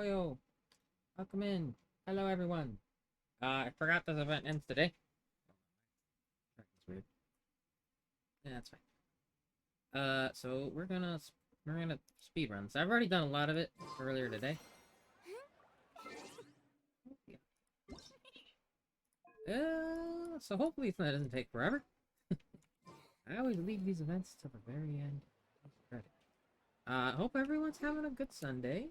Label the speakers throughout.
Speaker 1: Yo, welcome in. Hello, everyone. I forgot this event ends today. That's weird. Yeah, that's fine. So we're gonna speed run. So I've already done a lot of it earlier today. So hopefully it doesn't take forever. I always leave these events till the very end. Hope everyone's having a good Sunday.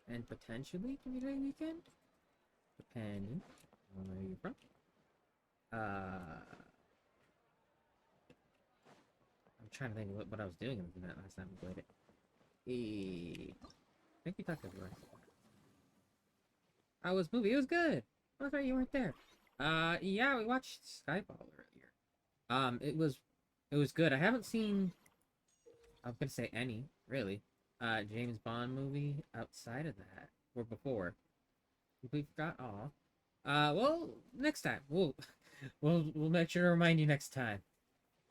Speaker 1: And potentially community weekend. Depending on where you're from. I'm trying to think of what I was doing in the event last time we played it. I think we talked about it. How was movie? It was good. Oh, sorry you weren't there. Yeah, we watched Skyfall earlier. It was good. I haven't seen. I'm gonna say any really. James Bond movie outside of that or before. We forgot all. Well, next time we'll make sure to remind you next time.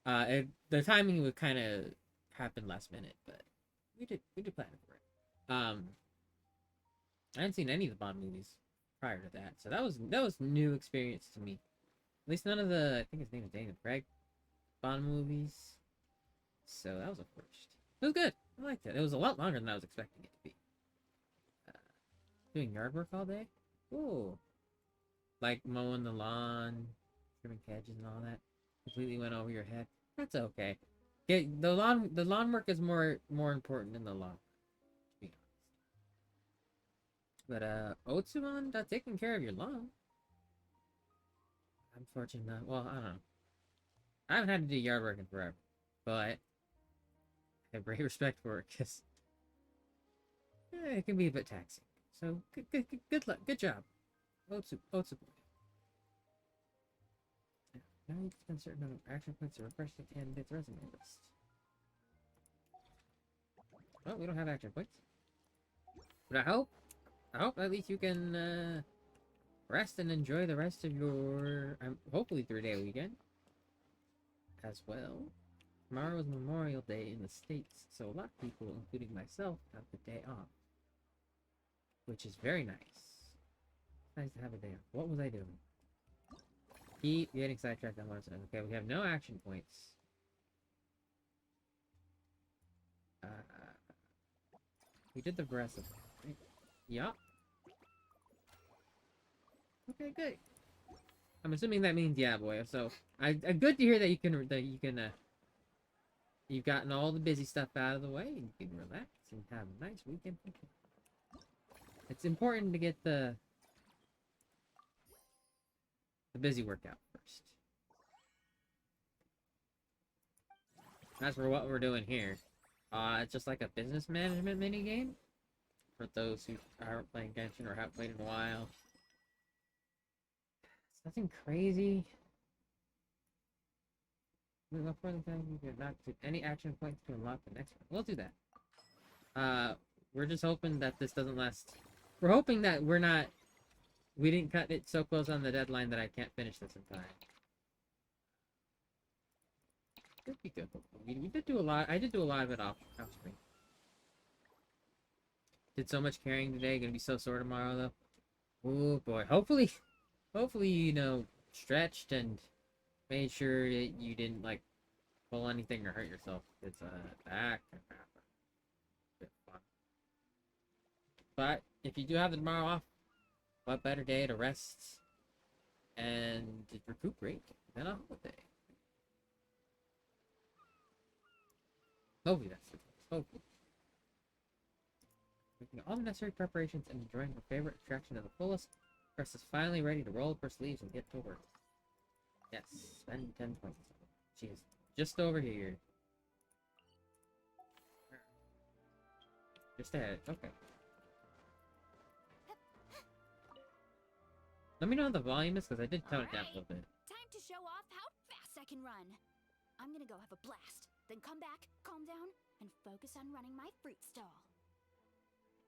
Speaker 1: The timing would kind of happen last minute, but we did plan for it. I hadn't seen any of the Bond movies prior to that, so that was new experience to me. At least none of the I think his name is Daniel Craig Bond movies. So that was a first. It was good. I liked it. It was a lot longer than I was expecting it to be. Doing yard work all day. Ooh, like mowing the lawn, trimming hedges, and all that. Completely went over your head. That's okay. The lawn work is more important than the lawn, to be honest. But Otsumon taking care of your lawn. I'm fortunate not. Well, I don't know. I haven't had to do yard work in forever, but I have great respect for it because it can be a bit taxing. So good luck, good job, Otsumon. Now you can spend certain amount of action points to refresh the candidate's resume list. Well, we don't have action points. But I hope at least you can rest and enjoy the rest of your hopefully 3-day weekend as well. Tomorrow is Memorial Day in the States, so a lot of people, including myself, have the day off. Which is very nice. It's nice to have a day off. What was I doing? Keep getting sidetracked on one side. Okay, we have no action points. We did the rest of it, right? Yup. Okay, good. I'm assuming that means yeah, boy. So, good to hear that you've gotten all the busy stuff out of the way and you can relax and have a nice weekend. It's important to get the busy workout first. As for what we're doing here, it's just like a business management mini game for those who aren't playing Genshin or haven't played in a while. It's nothing crazy. We look for the thing you can not do any action points to unlock the next one. We'll do that. We're just hoping that this doesn't last. We're hoping that we didn't cut it so close on the deadline that I can't finish this in time. Could be good. We did do a lot. I did do a lot of it off screen. Did so much carrying today. Gonna be so sore tomorrow though. Oh boy. Hopefully, stretched and made sure that you didn't like pull anything or hurt yourself. It's back and a bit fun. But if you do have the tomorrow off, what better day to rest and to recuperate than a holiday? Hopefully that's the case. Hopefully. Making all the necessary preparations and enjoying her favorite attraction to the fullest. Chris is finally ready to roll up her sleeves and get to work. Yes, spend 10 points. She is just over here. Just ahead. Okay. Let me know what the volume is, because I did tone it down a little bit.
Speaker 2: Time to show off how fast I can run. I'm gonna go have a blast, then come back, calm down, and focus on running my fruit stall.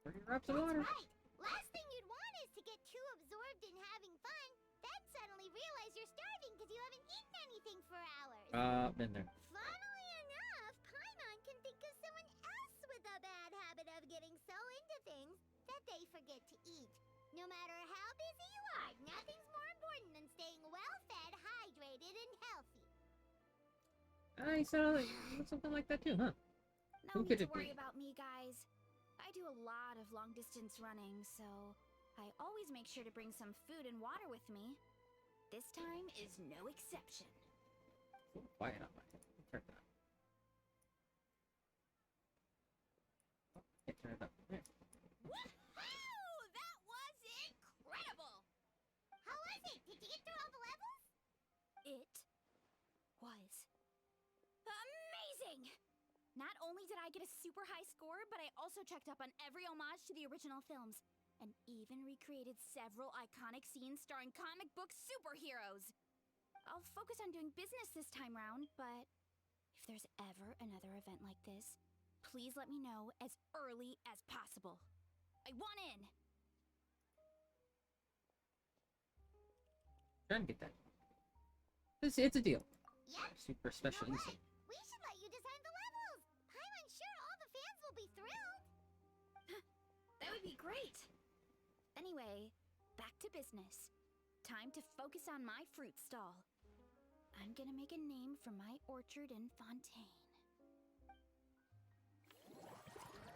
Speaker 1: Grab some water.
Speaker 3: Right. Last thing you'd want is to get too absorbed in having fun, then suddenly realize you're starving because you haven't eaten anything for hours.
Speaker 1: Been there.
Speaker 3: Funnily enough, Paimon can think of someone else with a bad habit of getting so into things that they forget to eat. No matter how busy you are, nothing's more important than staying well-fed, hydrated, and healthy.
Speaker 1: You said something like that too, huh?
Speaker 2: No
Speaker 1: Who
Speaker 2: need
Speaker 1: could
Speaker 2: to
Speaker 1: it
Speaker 2: worry
Speaker 1: be?
Speaker 2: about me, guys. I do a lot of long-distance running, so I always make sure to bring some food and water with me. This time is no exception.
Speaker 1: Quiet on my head. Turn it up. Oh, can't turn it up. There.
Speaker 2: Woohoo! That was incredible!
Speaker 3: How was it? Did you get through all the levels?
Speaker 2: It was amazing! Not only did I get a super high score, but I also checked up on every homage to the original films, and even recreated several iconic scenes starring comic book superheroes. I'll focus on doing business this time round, but if there's ever another event like this, please let me know as early as possible. I want in!
Speaker 1: Trying to get that. It's a deal.
Speaker 3: Yep.
Speaker 1: Super special
Speaker 3: You know
Speaker 1: easy.
Speaker 3: what? We should let you design the levels. I'm sure all the fans will be thrilled.
Speaker 2: That would be great! Anyway, back to business. Time to focus on my fruit stall. I'm gonna make a name for my orchard in Fontaine.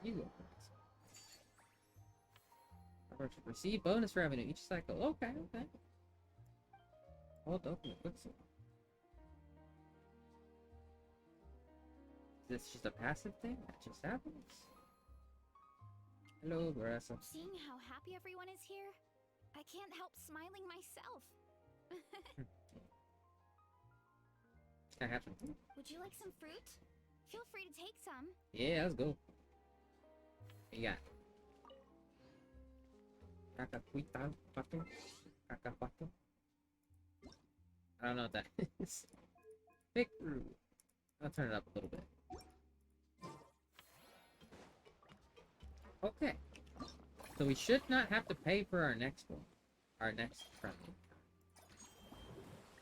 Speaker 1: You go first. Receive bonus revenue each cycle. Okay, okay. Hold open the quick save. Is this just a passive thing that just happens? Hello, Barassa.
Speaker 2: Seeing how happy everyone is here, I can't help smiling myself.
Speaker 1: Can I have some?
Speaker 2: Would you like some fruit? Feel free to take some.
Speaker 1: Yeah, let's go. What you got? Cacahuita pato? Cacapato? I don't know what that is. Big root. I'll turn it up a little bit. Okay. So we should not have to pay for our next one. Our next friendly.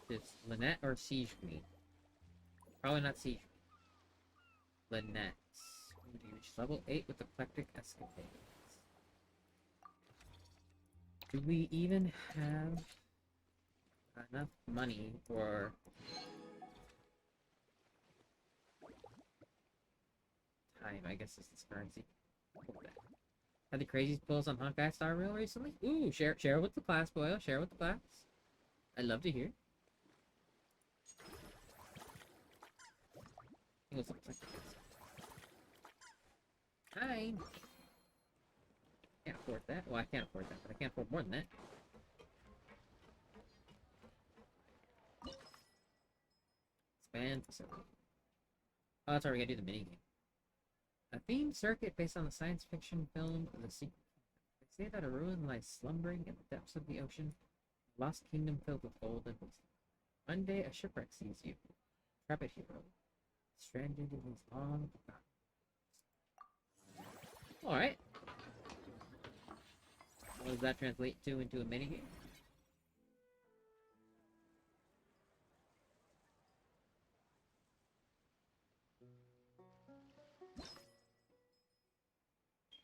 Speaker 1: It's Lynette or Siege Queen. Probably not Siege Queen. Lynette. You reach level 8 with Eclectic Escapades. Do we even have enough money for time? I guess this is currency. Had the craziest pulls on Honkai Star Rail recently? Ooh, share with the class, Boyle. Share with the class. I'd love to hear. Hi. Can't afford that. Well, I can't afford that, but I can't afford more than that. Expand facility. Oh, that's right. We gotta do the minigame. A themed circuit based on the science fiction film The Secret. They say that a ruin lies slumbering in the depths of the ocean, a lost kingdom filled with gold and wisdom. One day, a shipwreck sees you, intrepid hero, stranded in these long forgotten. Alright. What does that translate to into a minigame?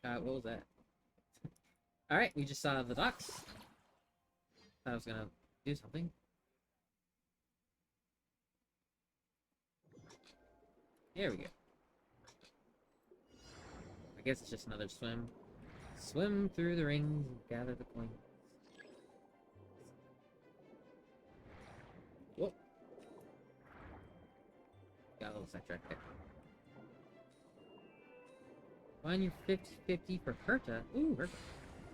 Speaker 1: What was that? Alright, we just saw the docks. I was gonna do something. There we go. I guess it's just another swim. Swim through the rings and gather the coins. Whoa. Got a little sidetracked there. Find your 50-50 for Herta. Ooh, Herta.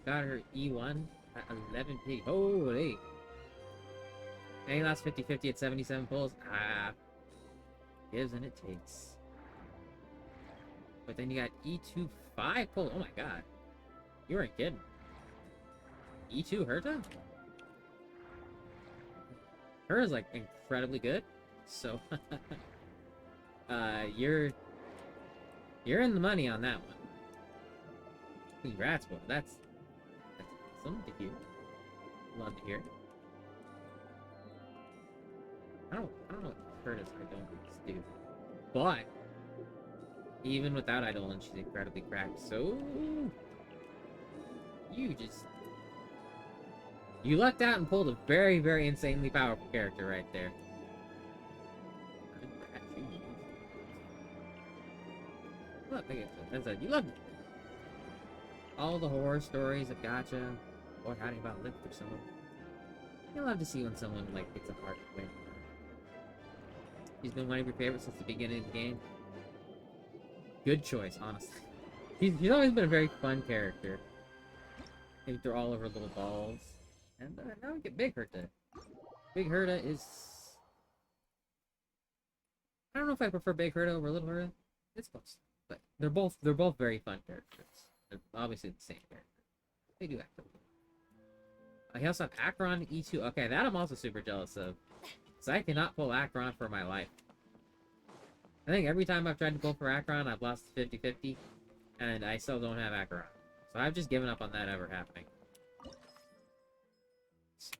Speaker 1: Got her E1 at 11p. Holy. Any last 50-50 at 77 pulls? Ah. Gives and it takes. But then you got E2 5 pull. Oh my god. You weren't kidding. E2 Herta? Her is like incredibly good. So you're in the money on that one. Congrats, boy. That's awesome to hear. Love to hear. I don't know what Curtis I don't do. But Even without Eidolon, she's incredibly cracked. So you just you lucked out and pulled a very, very insanely powerful character right there. Look, that's it. You love all the horror stories of Gacha or hiding about live through someone. You love to see when someone like gets a heart win. He's been one of your favorites since the beginning of the game. Good choice, honestly. He's always been a very fun character. Maybe throw all over little balls. And now we get Big Herta. Big Herta is... I don't know if I prefer Big Herta over Little Herta. It's close. But they're both very fun characters. They're obviously the same character. They do act. I also have Acheron E2. Okay, that I'm also super jealous of. So I cannot pull Acheron for my life. I think every time I've tried to pull for Acheron, I've lost 50-50. And I still don't have Acheron. So I've just given up on that ever happening. So.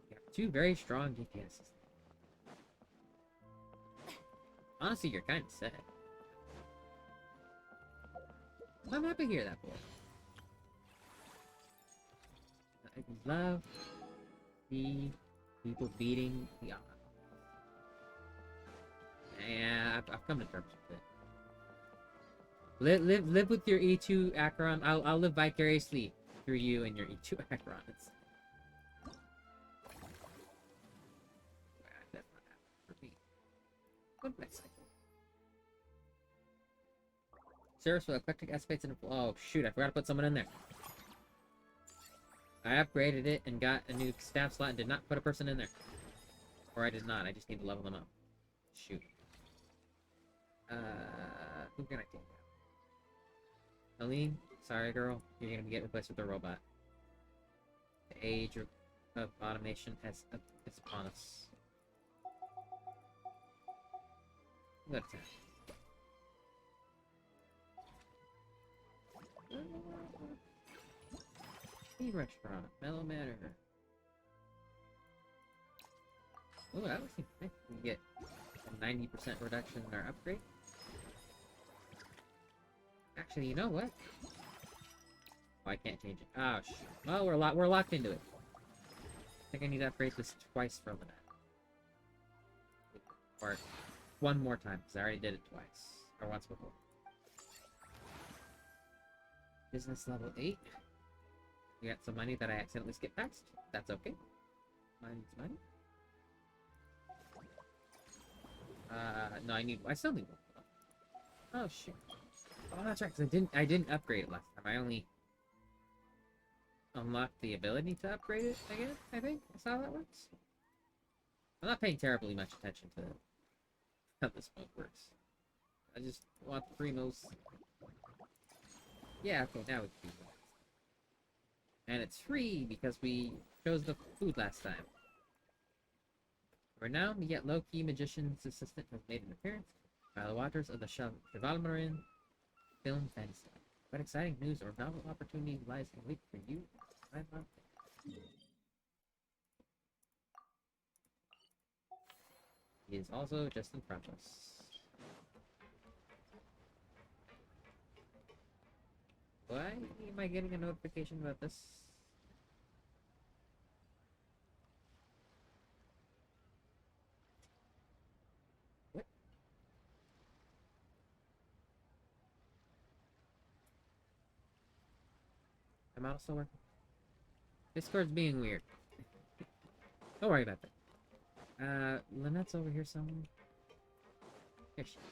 Speaker 1: Yeah, two very strong DPSs. Honestly, you're kind of sad. I'm happy to hear that, boy. I love the people beating the odds. Yeah, I've come to terms with it. Live with your E2 Acheron. I'll live vicariously through you and your E2 Acheron. That's not happening for me. What did I say? Service with eclectic aspects and oh shoot, I forgot to put someone in there. I upgraded it and got a new staff slot and did not put a person in there. Or I did not, I just need to level them up. Shoot. Who can I take out? Aline, sorry girl, you're gonna get replaced with a robot. The age of automation is upon us. Good time. Tea restaurant, Mellow Manor. Oh, that looks nice. We can get a 90% reduction in our upgrade. Actually, you know what? Oh, I can't change it. Oh, shoot. Oh, we're locked into it. I think I need to upgrade this twice for Lynette. Or one more time, because I already did it twice. Or once before. Business level 8. We got some money that I accidentally skipped past. That's okay. Money's money. No, I still need one. Oh, shoot. Oh, that's right, because I didn't upgrade it last time. I only unlocked the ability to upgrade it again, I think. That's how that works. I'm not paying terribly much attention to how this mode works. I just want the primos. Yeah, okay, now we can do that. And it's free because we chose the food last time. For now, we get low-key magician's assistant has made an appearance by the waters of the Chevalmarin film fantasy. What exciting news or novel opportunity lies in wait for you? He is also just in front of us. Why am I getting a notification about this? What? I'm also working. Discord's being weird. Don't worry about that. Lynette's over here somewhere. Here she is.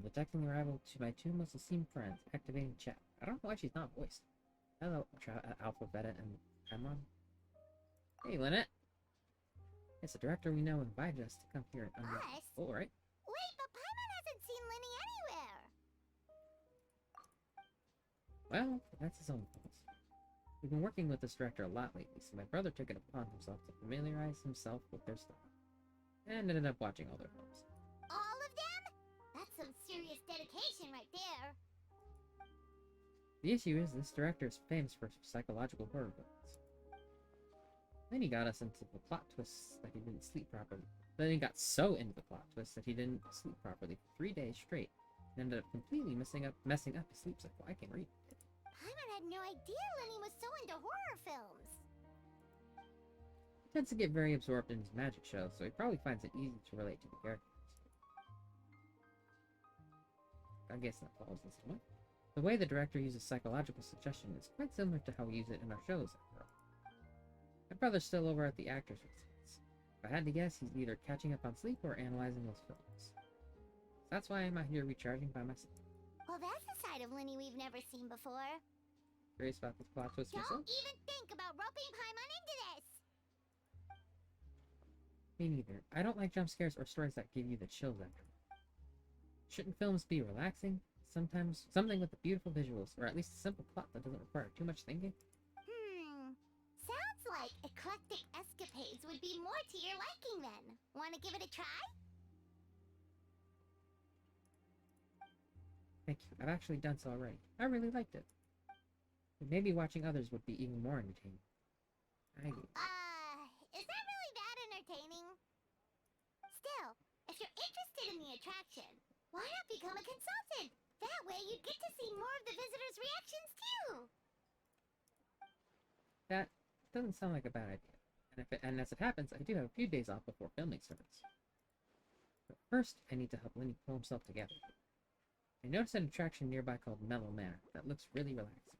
Speaker 1: Detecting the arrival to my two most esteemed friends. Activating chat. I don't know why she's not voiced. Hello, Alpha, Beta, and Cameron. Hey, Lynette. It's the director we know invited us to come here and unlock.
Speaker 3: Us?
Speaker 1: Oh, right.
Speaker 3: Wait, but Paimon hasn't seen Linny anywhere.
Speaker 1: Well, that's his own fault. We've been working with this director a lot lately, so my brother took it upon himself to familiarize himself with their stuff. And ended up watching all their films.
Speaker 3: All of them? That's some serious dedication right there.
Speaker 1: The issue is, this director is famous for psychological horror films. Then he got us into the plot twists that he didn't sleep properly. Then he got so into the plot twist that he didn't sleep properly for 3 days straight and ended up completely messing up his sleep cycle. I can't read.
Speaker 3: Paimon had no idea Lenny was so into horror films.
Speaker 1: He tends to get very absorbed in his magic show, so he probably finds it easy to relate to the characters. I guess that follows this one. The way the director uses psychological suggestion is quite similar to how we use it in our shows, after all. My brother's still over at the actors' residence. If I had to guess, he's either catching up on sleep or analyzing those films. That's why I'm out here recharging by myself.
Speaker 3: Well, that's a side of Lenny we've never seen before.
Speaker 1: Curious about this plot twist
Speaker 3: Don't
Speaker 1: myself?
Speaker 3: even think about roping Paimon into this!
Speaker 1: Me neither. I don't like jump scares or stories that give you the chills after. Shouldn't films be relaxing? Sometimes something with the beautiful visuals, or at least a simple plot that doesn't require too much thinking?
Speaker 3: Sounds like eclectic escapades would be more to your liking then. Want to give it a try?
Speaker 1: Thank you. I've actually done so already. I really liked it. But maybe watching others would be even more entertaining.
Speaker 3: Is that really that entertaining? Still, if you're interested in the attraction, why not become a consultant? That way you'd get to see more of the visitors' reactions too!
Speaker 1: That doesn't sound like a bad idea. And as it happens, I do have a few days off before filming starts. But first, I need to help Lenny pull himself together. I noticed an attraction nearby called Mellow Manor that looks really relaxing.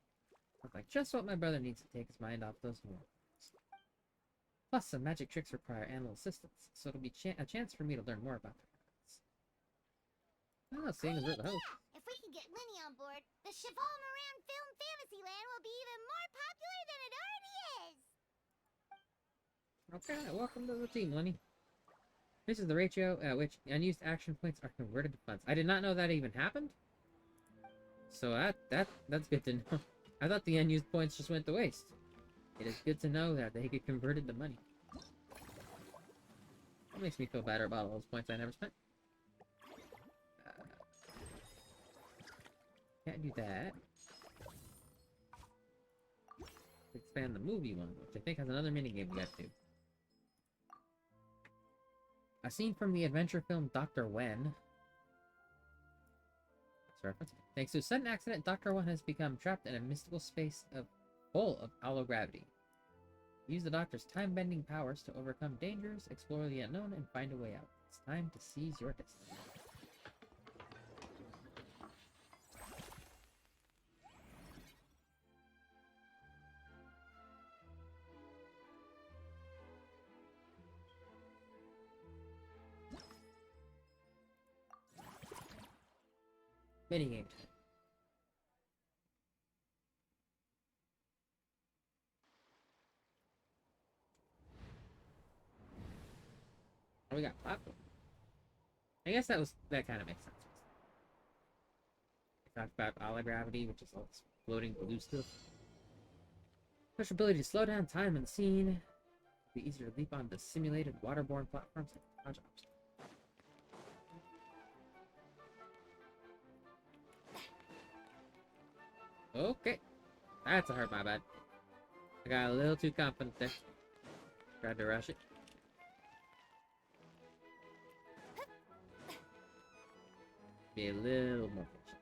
Speaker 1: Looks like just what my brother needs to take his mind off those horror films. Plus, some magic tricks require animal assistance, so it'll be a chance for me to learn more about their methods. Well, seeing as we're the host.
Speaker 3: If we can get Lenny on board, the Cheval Moran Film Fantasyland will be even more popular than it already is!
Speaker 1: Okay, welcome to the team, Lenny. This is the ratio at which unused action points are converted to funds. I did not know that even happened. So that's good to know. I thought the unused points just went to waste. It is good to know that they get converted to money. That makes me feel better about all those points I never spent. Can't do that. Expand the movie one, which I think has another minigame we got to do. A scene from the adventure film Dr. Wen. Reference. Thanks to a sudden accident, Dr. Wen has become trapped in a mystical space full of allogravity. Use the Doctor's time-bending powers to overcome dangers, explore the unknown, and find a way out. It's time to seize your destiny. Minigame time. Oh, we got platform. I guess that kind of makes sense. We talked about allogravity, which is all this floating blue stuff. Special ability to slow down time and scene. It'll be easier to leap onto simulated waterborne platforms like dodge obstacles. Okay. That's a hurt, my bad. I got a little too confident there. Tried to rush it. Be a little more patient.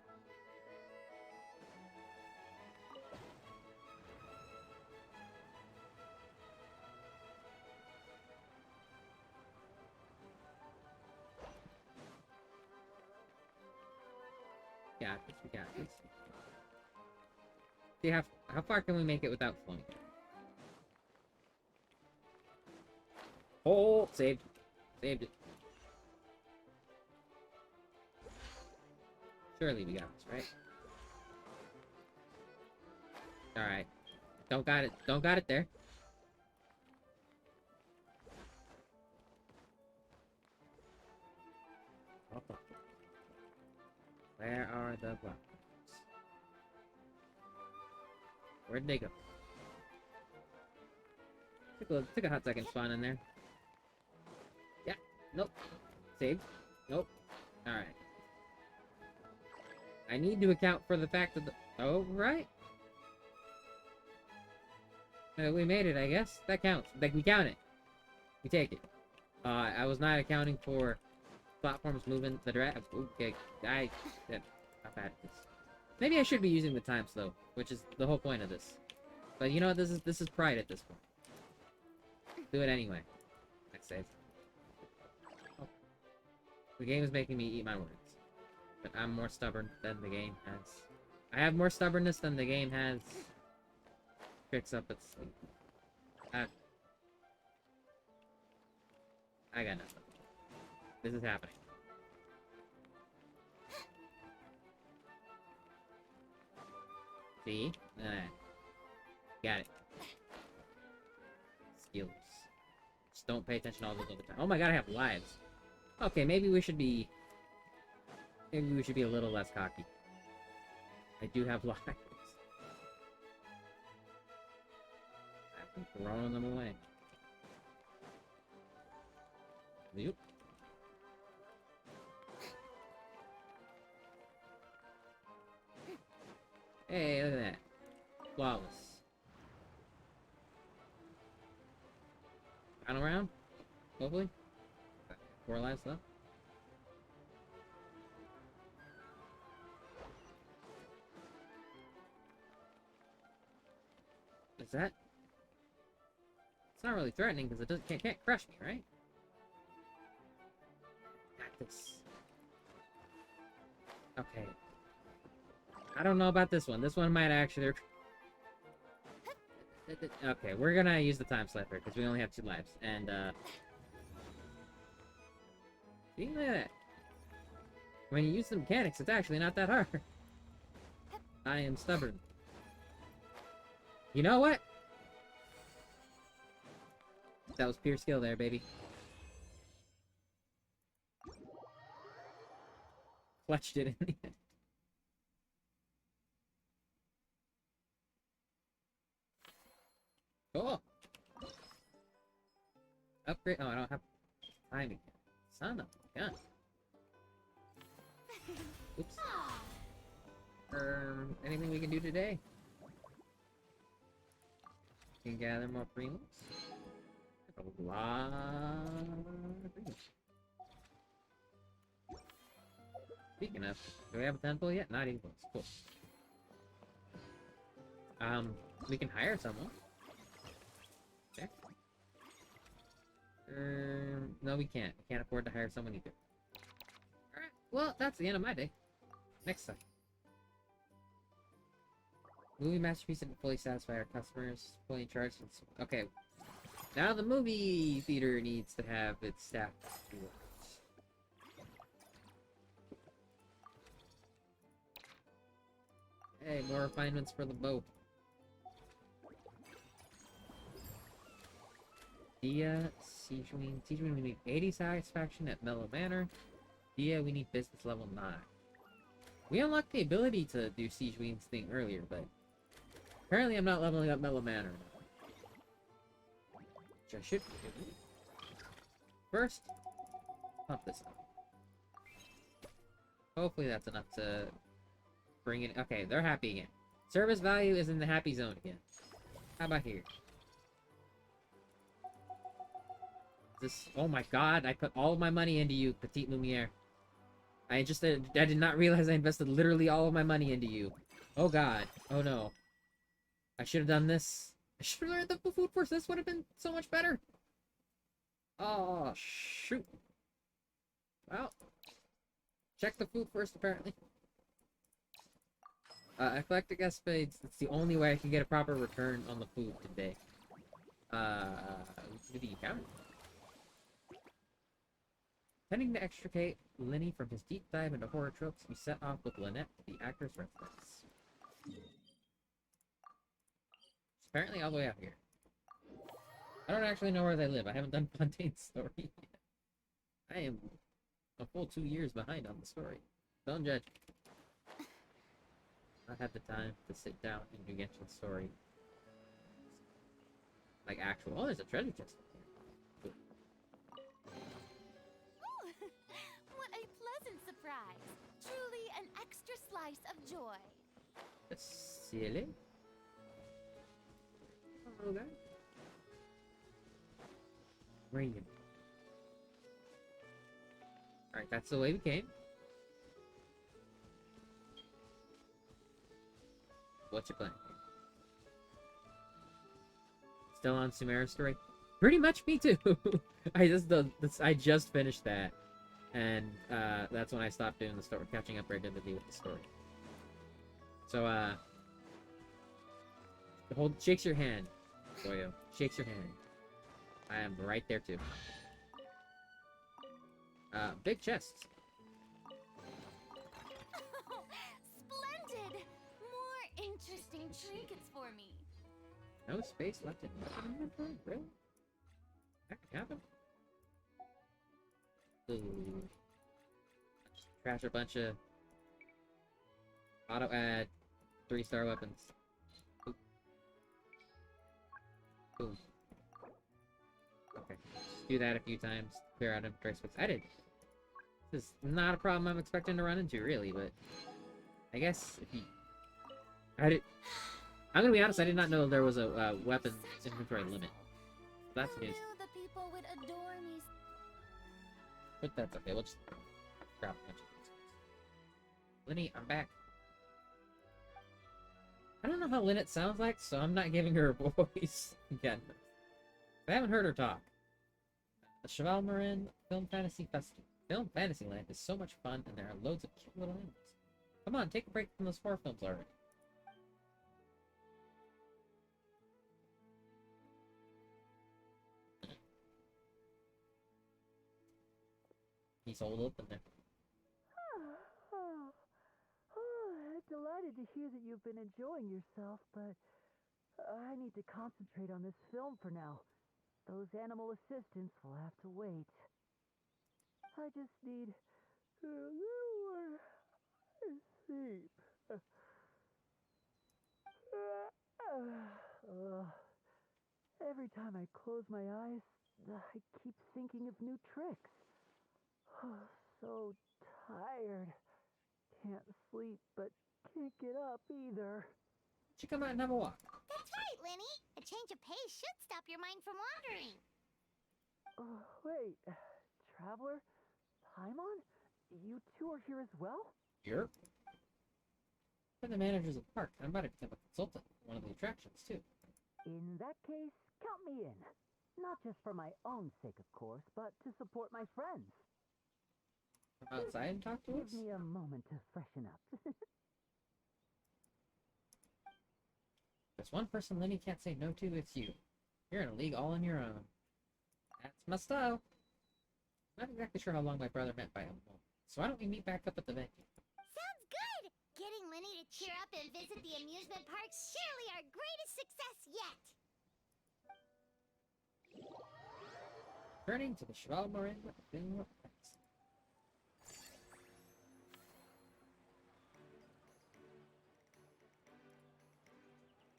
Speaker 1: Got this, we got this. See, how far can we make it without floating? Oh, saved. Saved it. Surely we got this, right? Alright. Don't got it there. Where are the platforms? Where'd they go? Took a hot second to spawn in there. Yeah. Nope. Saved. Nope. Alright. I need to account for the fact that the... Oh, right. We made it, I guess. That counts. Like, we count it. We take it. I was not accounting for platforms moving the direct. Okay, not bad at this. Maybe I should be using the time slow, which is the whole point of this. But you know what? This is pride at this point. Do it anyway. I say. Oh. The game is making me eat my words. But I'm more stubborn than the game has. I have more stubbornness than the game has. Picks up its sleep. I got nothing. This is happening. See? Got it. Skills. Just don't pay attention all those other time. Oh my god, I have lives. Okay, maybe we should be... Maybe we should be a little less cocky. I do have lives. I've been throwing them away. Yep. Hey, look at that. Flawless. Final round? Hopefully? 4 lives left. Is that? It's not really threatening because it can't crush me, right? Got this. Okay. I don't know about this one. This one might actually... Okay, we're gonna use the time slipper because we only have 2 lives. And, see, look at that. When you use the mechanics, it's actually not that hard. I am stubborn. You know what? That was pure skill there, baby. Clutched it in the end. Cool. Upgrade. Oh, I don't have timing. Son of a gun. Oops. Anything we can do today? Can gather more premiums. A lot of premiums. Speaking of, do we have a temple yet? Not even close. Cool. We can hire someone. Okay. No, we can't. We can't afford to hire someone either. Alright, well, that's the end of my day. Next time. Movie masterpiece and fully satisfy our customers. Fully in charge. Okay. Now the movie theater needs to have its staff do it. Hey, more refinements for the bow. Dia, Siegewein, we need 80 satisfaction at Mellow Manor. Dia, we need business level 9. We unlocked the ability to do Siegewein's thing earlier, but apparently I'm not leveling up Mellow Manor. Which I should be doing. First, pump this up. Hopefully that's enough to bring it. Okay, they're happy again. Service value is in the happy zone again. How about here? This. Oh my god! I put all of my money into you, Petite Lumiere. I did not realize I invested literally all of my money into you. Oh god. Oh no. I should have done this. I should have learned the food first. This would have been so much better. Oh shoot. Well, check the food first apparently. Eclectic Espades, it's the only way I can get a proper return on the food today. Do the account. Intending to extricate Lenny from his deep dive into horror tropes, we set off with Lynette to the actor's residence. It's apparently all the way out here. I don't actually know where they live. I haven't done Fontaine's story yet. I am a full 2 years behind on the story. Don't judge. I had the time to sit down and do Genshin story. Like actual. Oh, there's a treasure chest.
Speaker 2: Ooh, what a pleasant surprise! Truly an extra slice of joy.
Speaker 1: That's silly. Okay. Where are you? Alright, that's the way we came. What's your plan? Still on Sumeru's story? Pretty much me too. I just finished that. And that's when I stopped doing the story, catching up regularly with the story. So shakes your hand, Boyo. Shakes your hand. I am right there too. Big chests.
Speaker 2: Splendid! More interesting trinkets for me.
Speaker 1: No space left in my inventory? Really? That can happen? Ooh. Trash a bunch of auto add 3-star weapons. Ooh. Ooh. Okay. Just do that a few times. Clear out inventory space. I did. This is not a problem I'm expecting to run into, really, but I guess if you... I'm gonna be honest, I did not know there was a weapons inventory limit. That's
Speaker 2: Who
Speaker 1: news.
Speaker 2: knew the people would adore me?
Speaker 1: But that's okay, we'll just grab a bunch of these. Linny, I'm back. I don't know how Lynette sounds like, so I'm not giving her a voice again. I haven't heard her talk. The Cheval Marin Film Fantasy Festival. Film Fantasyland is so much fun, and there are loads of cute little animals. Come on, take a break from those horror films already. He's all up in there.
Speaker 4: Delighted to hear that you've been enjoying yourself, but I need to concentrate on this film for now. Those animal assistants will have to wait. I just need a little more sleep. Every time I close my eyes, I keep thinking of new tricks. So tired. Can't sleep, but can't get up either.
Speaker 1: Should come out and have a walk.
Speaker 3: That's right, Lenny. A change of pace should stop your mind from wandering.
Speaker 4: Wait, Traveler? Paimon? You two are here as well?
Speaker 1: Here? I'm the managers of the park. I'm about to become a consultant. One of the attractions, too.
Speaker 4: In that case, count me in. Not just for my own sake, of course, but to support my friends.
Speaker 1: Come outside and talk to us?
Speaker 4: Give me a moment to freshen up.
Speaker 1: There's one person Lenny can't say no to, it's you. You're in a league all on your own. That's my style. Not exactly sure how long my brother meant by a moment. So why don't we meet back up at the venue?
Speaker 3: Sounds good! Getting Lenny to cheer up and visit the amusement park's surely our greatest success yet!
Speaker 1: Turning to the Cheval Marin Film Fest.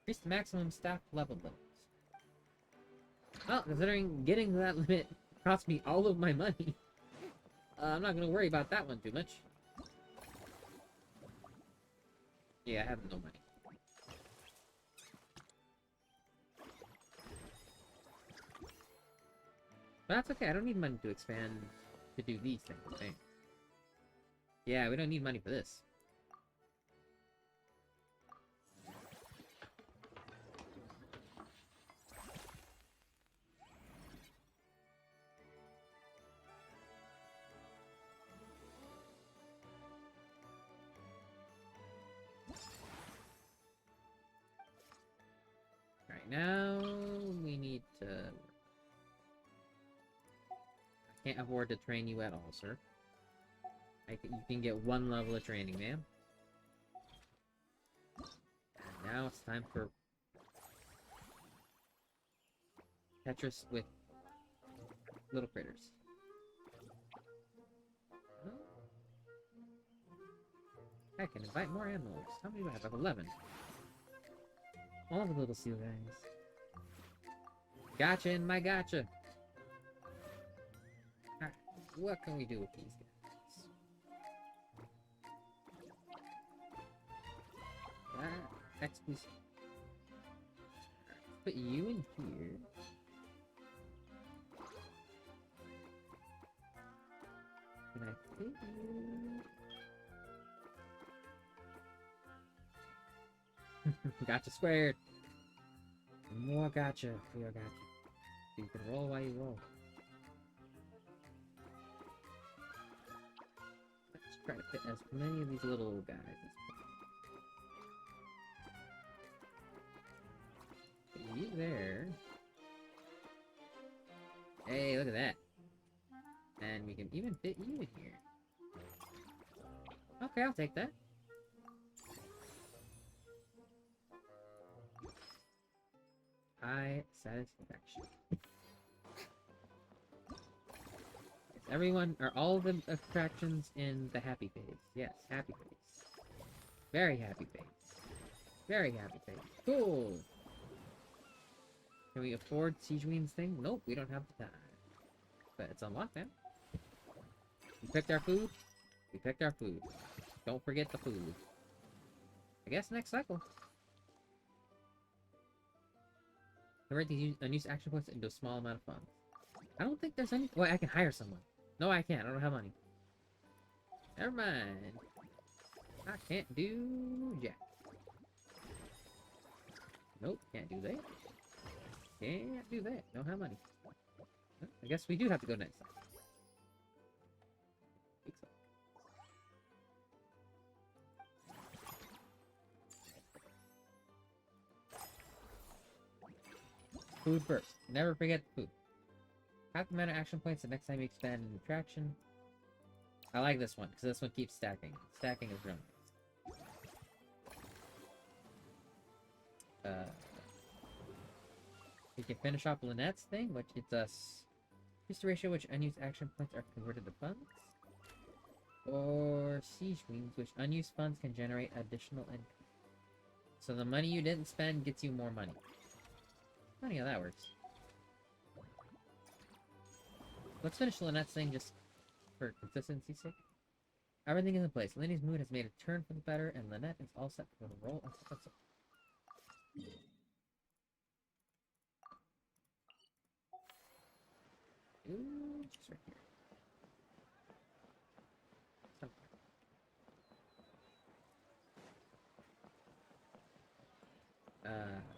Speaker 1: Increase the maximum staff level limits. Well, considering getting to that limit cost me all of my money, I'm not going to worry about that one too much. Yeah, I have no money. But that's okay, I don't need money to expand to do these things, okay? Yeah, we don't need money for this. Alright, now we need to... I can't afford to train you at all, sir. You can get one level of training, ma'am. And now it's time for Tetris with little critters. I can invite more animals. How many do I have? I have 11. All the little seal guys. Gotcha in my gotcha. Alright, what can we do with these guys? XP. put you in here. Can I fit you? Gotcha squared. More gotcha. We are gotcha. So you can roll while you roll. Let's try to fit as many of these little guys as possible. Put you there. Hey, look at that. And we can even fit you in here. Okay, I'll take that. High satisfaction. Is everyone, are all of the attractions in the happy phase? Yes, happy phase. Very happy phase. Very happy phase. Cool! Can we afford Siegewine's thing? Nope, we don't have the time. But it's unlocked now. We picked our food. We picked our food. Don't forget the food. I guess next cycle. Convert these unused action points into a small amount of funds. I don't think there's any... Well, I can hire someone. No, I can't. I don't have money. Never mind. I can't do jack. Nope, can't do that. Can't do that. Don't have money. I guess we do have to go next time. Food first. Never forget the food. Half the amount of action points the next time you expand an attraction. I like this one, because this one keeps stacking. Stacking is real nice. We can finish off Lynette's thing, which gets us increase the ratio which unused action points are converted to funds. Or Siege Queens, which unused funds can generate additional income. So the money you didn't spend gets you more money. Funny how that works. Let's finish Lynette's thing just for consistency's sake. Everything is in place. Lenny's mood has made a turn for the better, and Lynette is all set for the role as principal. Ooh, just right here.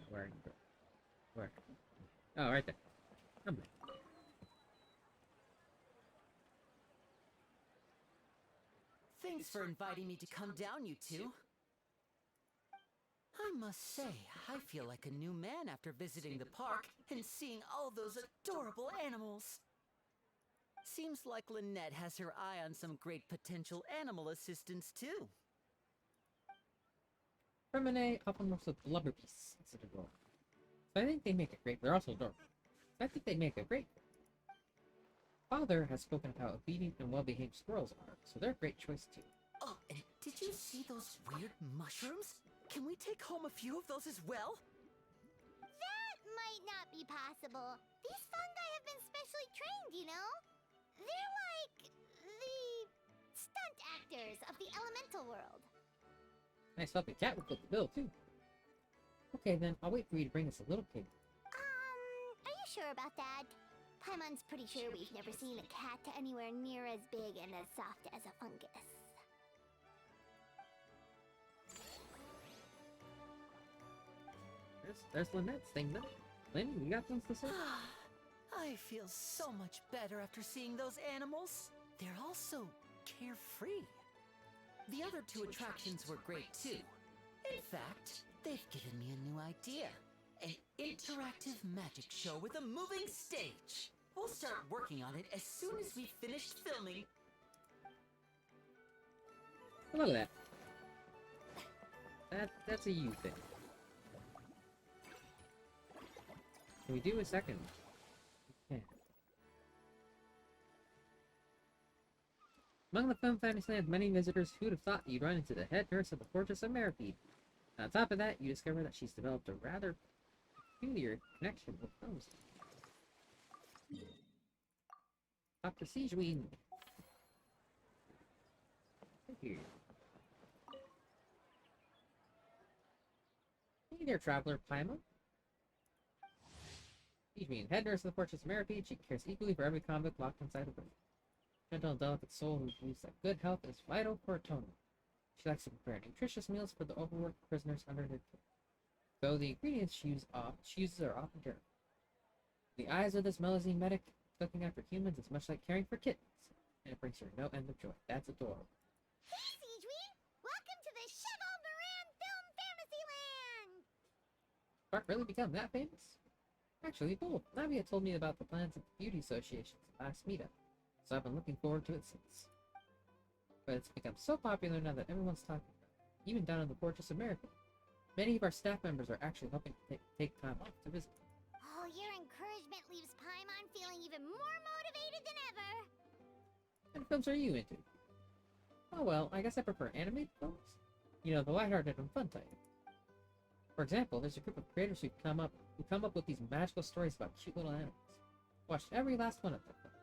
Speaker 1: Where are you? Where? Oh, right there. I'm there.
Speaker 5: Thanks for inviting me to come down, you two. I must say, I feel like a new man after visiting the park and seeing all those adorable animals. Seems like Lynette has her eye on some great potential animal assistants, too.
Speaker 1: Remine often works with blubberbeasts instead of roll. So I think they make a great. They're also adorable. So I think they make a great. Father has spoken of how obedient and well-behaved squirrels are, so they're a great choice too.
Speaker 5: Oh, and did you see those weird mushrooms? Can we take home a few of those as well?
Speaker 3: That might not be possible. These fungi have been specially trained, you know? They're like the stunt actors of the elemental world.
Speaker 1: Nice fluffy cat would fit the bill too. Okay then, I'll wait for you to bring us a little pig.
Speaker 3: Are you sure about that? Paimon's pretty sure we've never seen a cat anywhere near as big and as soft as a fungus.
Speaker 1: There's Lynette's thing though. Lynn, you got things to say?
Speaker 5: I feel so much better after seeing those animals. They're all so carefree. The other two attractions were great too. In fact, they've given me a new idea. An interactive magic show with a moving stage. We'll start working on it as soon as we've finished filming.
Speaker 1: Look at that. That's a you thing. Can we do a second? Yeah. Among the Film Fantasy Land's many visitors, who'd have thought you'd run into the head nurse of the Fortress of Meripede? On top of that, you discover that she's developed a rather peculiar connection with films. Dr. Siegewein. Here. Hey there, traveler Paimon. Each being head nurse of the Fortress of Meripede, she cares equally for every convict locked inside her prison. Gentle and delicate soul who believes that good health is vital for atonement. She likes to prepare nutritious meals for the overworked prisoners under her care. Though the ingredients she uses are often terrible. The eyes of this Melusine medic looking after humans is much like caring for kittens, and it brings her no end of joy. That's adorable.
Speaker 3: Hey, Siegeween! Welcome to the Cheval Moran Film Fantasyland!
Speaker 1: Park really become that famous? Actually, cool. Navi had told me about the plans of the Beauty Association's last meetup, so I've been looking forward to it since. But it's become so popular now that everyone's talking about it, even down in the Fortress of America. Many of our staff members are actually hoping to take time off to visit.
Speaker 3: Oh, your encouragement leaves Paimon feeling even more motivated than ever!
Speaker 1: What kind of films are you into? Oh well, I guess I prefer animated films. You know, the lighthearted and fun type. For example, there's a group of creators who come up with these magical stories about cute little animals. Watched every last one of their films.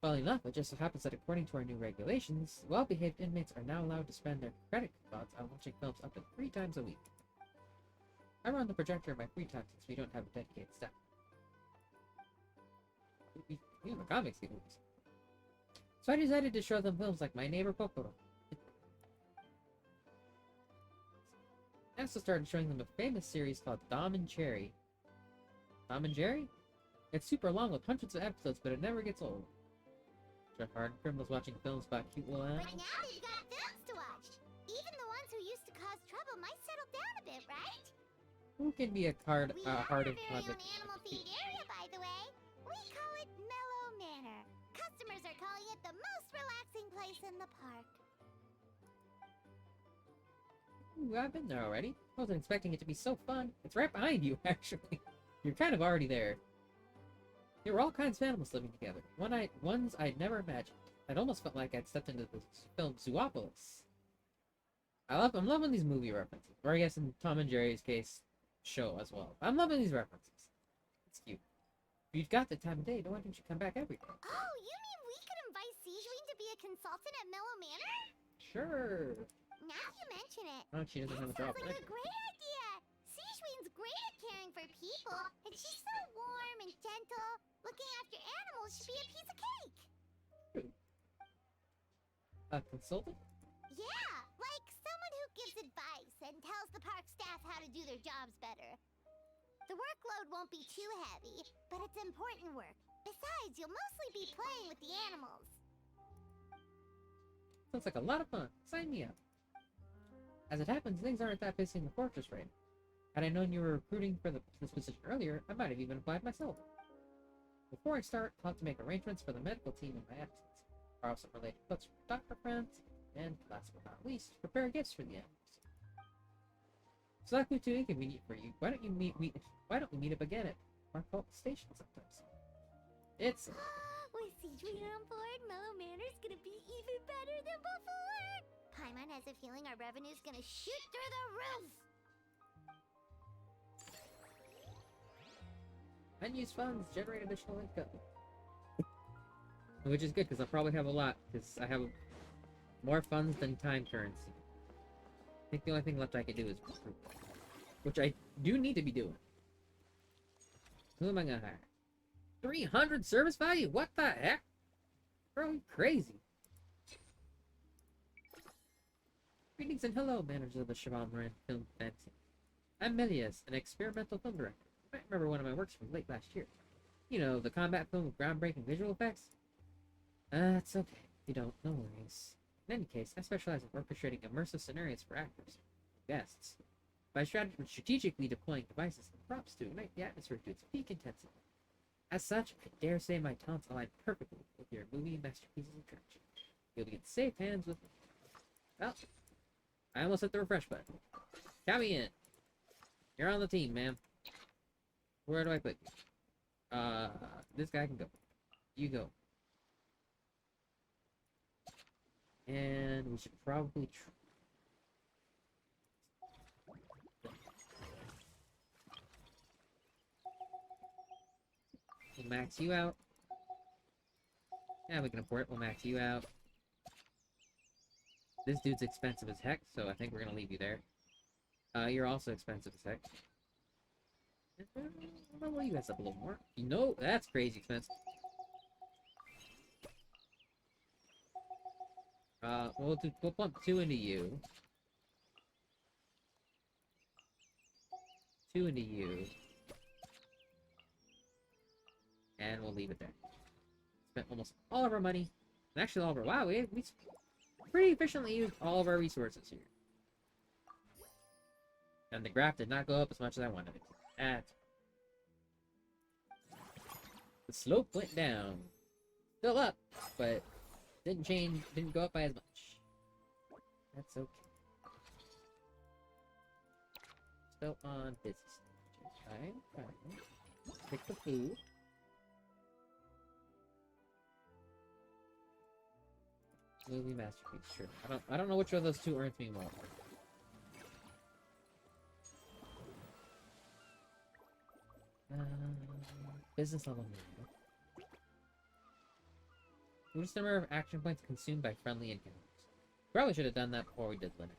Speaker 1: Funnily enough, it just so happens that according to our new regulations, well-behaved inmates are now allowed to spend their credit cards on watching films up to 3 times a week. I run the projector in my free time since we don't have a dedicated staff. We have a comics game. So I decided to show them films like My Neighbor Totoro. I also started showing them a famous series called Dom and Jerry. Dom and Jerry? It's super long with hundreds of episodes, but it never gets old. Jeff Harden criminals watching films about cute little
Speaker 3: But
Speaker 1: animals.
Speaker 3: now they've got films to watch! Even the ones who used to cause trouble might settle down a bit, right?
Speaker 1: Who can be a
Speaker 3: We have our
Speaker 1: hardened
Speaker 3: very own
Speaker 1: convict?
Speaker 3: animal-themed area, by the way. We call it Mellow Manor. Customers are calling it the most relaxing place in the park.
Speaker 1: Ooh, I've been there already. I wasn't expecting it to be so fun. It's right behind you, actually. You're kind of already there. There were all kinds of animals living together. Ones I'd never imagined. I'd almost felt like I'd stepped into the film Zoopolis. I'm loving these movie references. Or I guess in Tom and Jerry's case, show as well. I'm loving these references. It's cute. If you've got the time of day, why don't you come back every day?
Speaker 3: Oh, you mean we could invite Siegeween to be a consultant at Mellow Manor?
Speaker 1: Sure.
Speaker 3: Now you mention it.
Speaker 1: Oh, she doesn't have a
Speaker 3: That
Speaker 1: job.
Speaker 3: sounds like a great idea! Siegeween's great at caring for people, and she's so warm and gentle. Looking after animals should be a piece of cake!
Speaker 1: A consultant?
Speaker 3: Yeah, like someone who gives advice and tells the park staff how to do their jobs better. The workload won't be too heavy, but it's important work. Besides, you'll mostly be playing with the animals.
Speaker 1: Sounds like a lot of fun. Sign me up. As it happens, things aren't that busy in the fortress right now. Had I known you were recruiting for this position earlier, I might have even applied myself. Before I start, I'll have to make arrangements for the medical team in my absence. Borrow some related books from doctor friends, and last but not least, prepare gifts for the animals. It's likely too inconvenient for you. Why don't we meet up again at Markholt Station sometimes? It's
Speaker 3: With Siegeween on board, Mellow Manor's gonna be even better than before! Paimon has a feeling our revenue's gonna shoot through the roof!
Speaker 1: unused funds generate additional income. Which is good, because I'll probably have a lot, because I have more funds than time currency. I think the only thing left I can do is recruit. Which I do need to be doing. Who am I gonna hire? 300 service value? What the heck? Bro, you crazy. Greetings and hello, managers of the Cheval Moran Film Fancy. I'm Melias, an experimental film director. You might remember one of my works from late last year. You know, the combat film with groundbreaking visual effects? It's okay. If you don't, no worries. In any case, I specialize in orchestrating immersive scenarios for actors, guests, by strategically deploying devices and props to ignite the atmosphere to its peak intensity. As such, I dare say my talents align perfectly with your movie masterpieces of attraction. You'll be in safe hands with me. Well, I almost hit the refresh button. Count me in. You're on the team, ma'am. Where do I put you? This guy can go. You go. And we should probably we'll max you out. Yeah, we can afford it. We'll max you out. This dude's expensive as heck, so I think we're gonna leave you there. You're also expensive as heck. Level you guys up a little more. You know, that's crazy expensive. We'll pump 2 into you. 2 into you. And we'll leave it there. Spent almost all of our money. And actually all of our... Wow, we pretty efficiently used all of our resources here. And the graph did not go up as much as I wanted it to. The slope went down. Still up, but didn't go up by as much. That's okay. Still on business. Fine. Pick the food. Movie masterpiece, sure. I don't know which of those two earns me more. Business level movie. Reduce the number of action points consumed by friendly encounters. Probably should have done that before we did limit.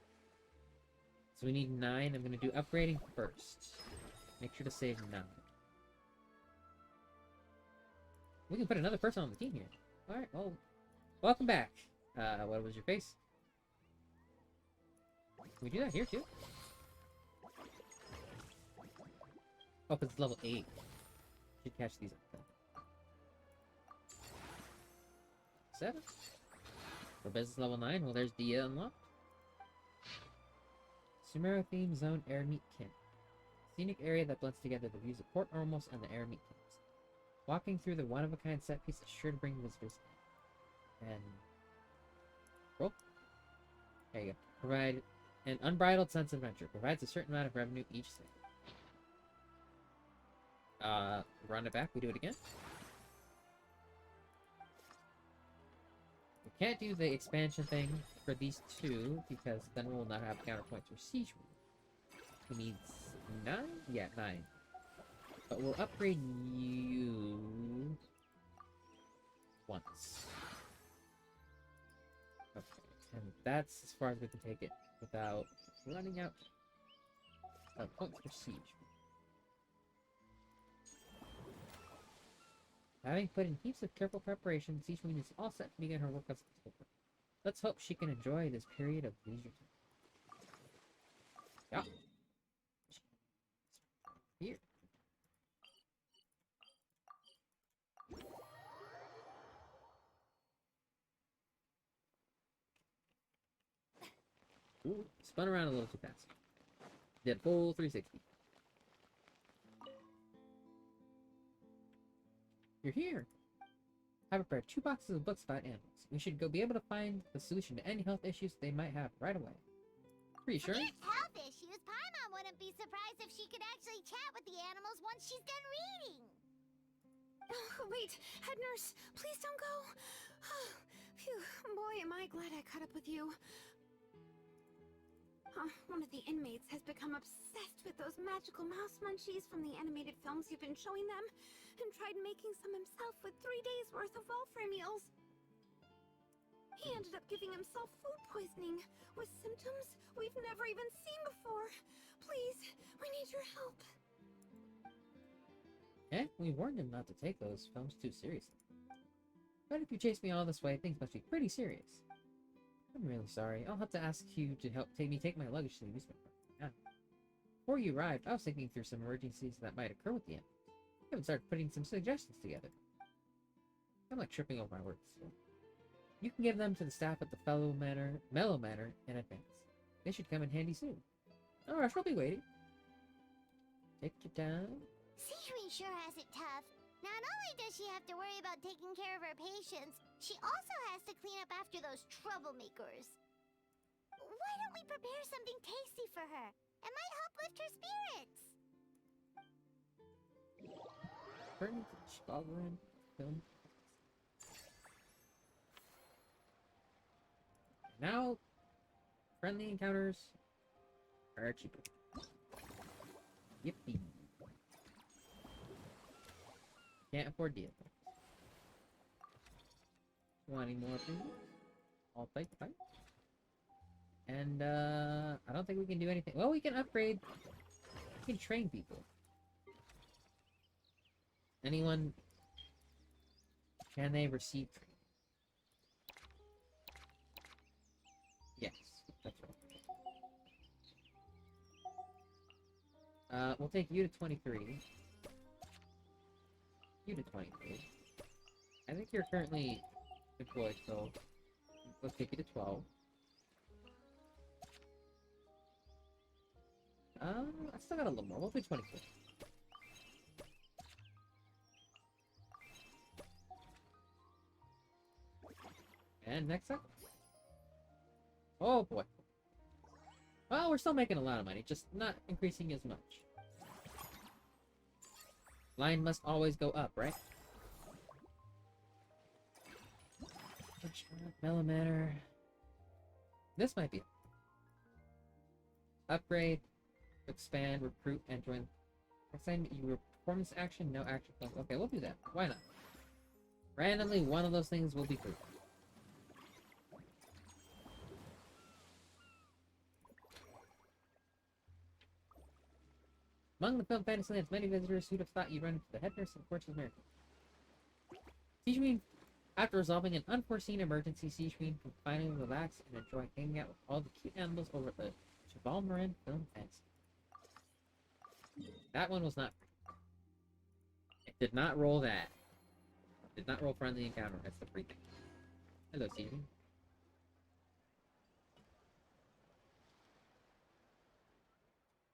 Speaker 1: So we need 9. I'm gonna do upgrading first. Make sure to save 9. We can put another person on the team here. Alright, well, welcome back. What was your face? Can we do that here too? Oh, because it's level 8. Should catch these up. 7. For business level 9, well, there's Dia unlocked. Sumero theme zone air meat camp. Scenic area that blends together the views of Port Ormos and the air meat camps. Walking through the one-of-a-kind set piece is sure to bring visitors in. And roll. There you go. Provide an unbridled sense of adventure. Provides a certain amount of revenue each stay. Run it back. We do it again. We can't do the expansion thing for these two because then we'll not have counterpoints for siege. We need 9? Yeah, 9. But we'll upgrade you once. Okay, and that's as far as we can take it without running out of points for siege. Having put in heaps of careful preparation, Siege Queen is all set to begin her work as a helper. Let's hope she can enjoy this period of leisure time. Yeah. Here. Ooh, spun around a little too fast. Did full 360. You're here. I've prepared 2 boxes of books about animals. We should be able to find the solution to any health issues they might have right away. Reassuring?
Speaker 3: Forget health issues. Paimon wouldn't be surprised if she could actually chat with the animals once she's done reading.
Speaker 2: Oh, wait, head nurse, please don't go. Phew, boy, am I glad I caught up with you. One of the inmates has become obsessed with those magical mouse munchies from the animated films you've been showing them, and tried making some himself with 3 days' worth of welfare meals. He ended up giving himself food poisoning, with symptoms we've never even seen before. Please, we need your help.
Speaker 1: Eh? We warned him not to take those films too seriously. But if you chase me all this way, things must be pretty serious. I'm really sorry. I'll have to ask you to help me take my luggage to the amusement park. Yeah. Before you arrived, I was thinking through some emergencies that might occur with the animals. I haven't started putting some suggestions together. I'm like tripping over my words. So. You can give them to the staff at the Mellow Manor in advance. They should come in handy soon. No rush, we'll be waiting. Take your time.
Speaker 3: Sijuin sure has it tough. Not only does she have to worry about taking care of her patients, she also has to clean up after those troublemakers. Why don't we prepare something tasty for her? It might help lift her spirits.
Speaker 1: Turn to Chicagoan film. Now, friendly encounters are cheaper. Yippee. Can't afford deal. Want any more things? I'll take the fight. And, I don't think we can do anything. Well, we can upgrade. We can train people. Anyone? Can they receive training? Yes, that's right. We'll take you to 23. You to 23. I think you're currently employed, so let's take you to 12. I still got a little more. We'll do 24. And next up. Oh boy. Well, we're still making a lot of money, just not increasing as much. Line must always go up, right? Millimeter. This might be it. Upgrade, expand, recruit, and join. Assign you performance action, no action points. Okay, we'll do that. Why not? Randomly, one of those things will be free. Among the film Fantasyland's many visitors who'd have thought you'd run into the head nurse and Fortune's miracle. Siege Queen, after resolving an unforeseen emergency, Siege Queen can finally relax and enjoy hanging out with all the cute animals over the Cheval Marin Film Fantasy. That one was not free. It did not roll that. It did not roll friendly encounter. That's the free thing. Hello, Siege Queen.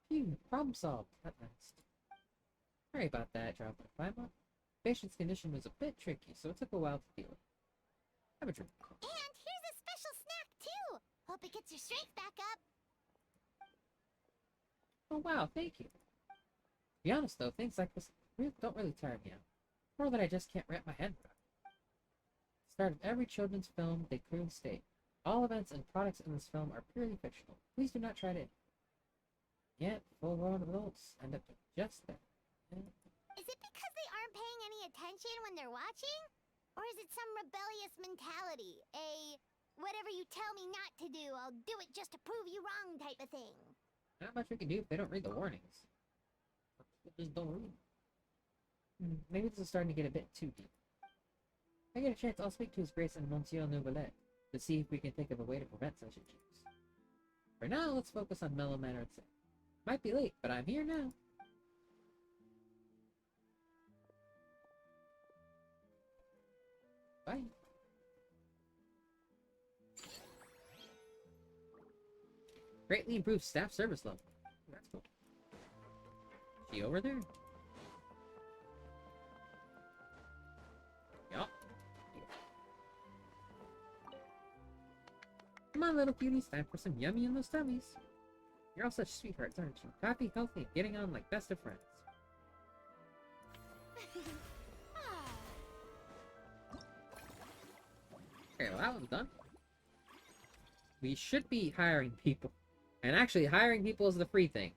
Speaker 1: Phew, problem solved. At last. Sorry about that, drop in a climb up. Patient's condition was a bit tricky, so it took a while to deal with. Have a drink.
Speaker 3: And here's a special snack, too! Hope it gets your strength back up.
Speaker 1: Oh wow, thank you. To be honest though, things like this don't really tire me out. More that I just can't wrap my head around. At the start of every children's film, they clearly state, all events and products in this film are purely fictional. Please do not try to... Yet, full-grown adults end up just there.
Speaker 3: Is it because they aren't paying any attention when they're watching? Or is it some rebellious mentality? Whatever you tell me not to do, I'll do it just to prove you wrong type of thing?
Speaker 1: Not much we can do if they don't read the warnings. They just don't read. Maybe this is starting to get a bit too deep. If I get a chance, I'll speak to His Grace and Monsieur Nouvelle to see if we can think of a way to prevent such issues. For now, let's focus on Mellow Manor itself. Might be late, but I'm here now. Bye. Greatly improved staff service level. That's cool. She over there? Yup. Come on, little cuties. Time for some yummy in those tummies. You're all such sweethearts, aren't you? Happy, healthy, and getting on like best of friends. Okay, well that one's done. We should be hiring people. And actually, hiring people is the free thing.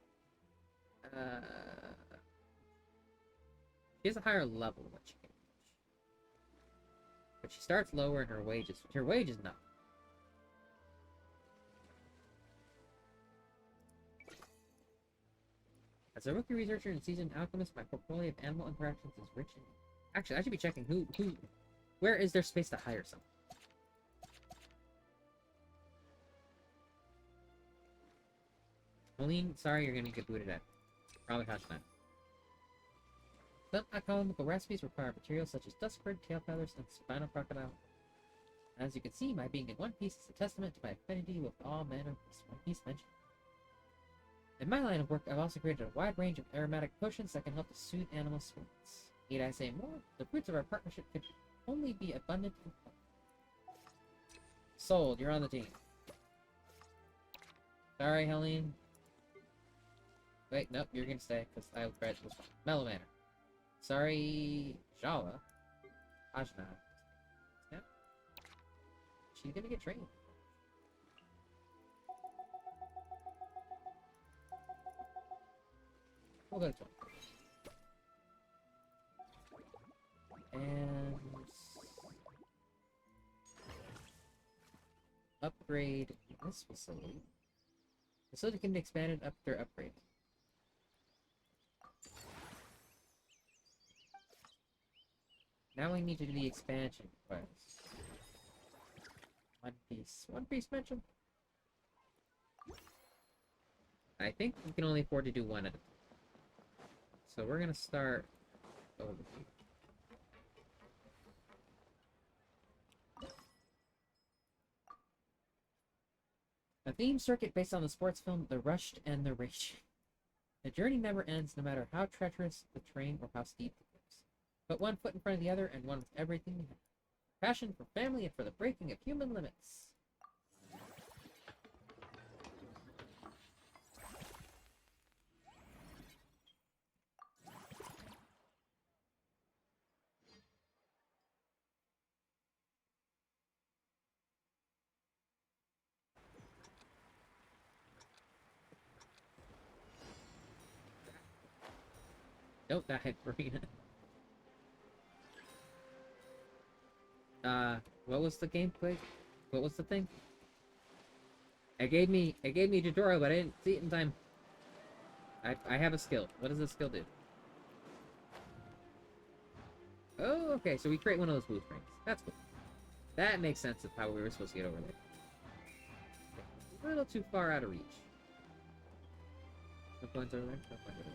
Speaker 1: She has a higher level than what she can reach. But she starts lower in her wages. Her wage is not. As a rookie researcher and seasoned alchemist, my portfolio of animal interactions is rich and... Actually, I should be checking where is there space to hire someone? Colleen, sorry, you're gonna get booted out. Probably Hashman. Some economical recipes require materials such as duskbird, tail feathers, and spinal crocodile. As you can see, my being in One Piece is a testament to my affinity with all manner of One Piece mentioned. In my line of work, I've also created a wide range of aromatic potions that can help to soothe animal spirits. Need I say more? The fruits of our partnership could only be abundant and plentiful. Sold, you're on the team. Sorry, Helene. Wait, nope, you're gonna stay, because I read this one. Mellow Manor. Sorry, Jala. Ajna. Yeah. She's gonna get trained. We'll go to 20. And... upgrade this facility. Facility can be expanded up their upgrade. we need to do the expansion quest. One Piece. One Piece mention? I think we can only afford to do one at a time. So we're gonna start over here. A theme circuit based on the sports film The Rushed and the Raging. The journey never ends, no matter how treacherous the terrain or how steep the cliffs. Put one foot in front of the other and one with everything you have. Passion for family and for the breaking of human limits. Don't die, Marina. What was the gameplay? What was the thing? It gave me a tutorial, but I didn't see it in time. I have a skill. What does this skill do? Oh, okay, so we create one of those blue springs. That's cool. That makes sense of how we were supposed to get over there. A little too far out of reach. No points over there? No points over there.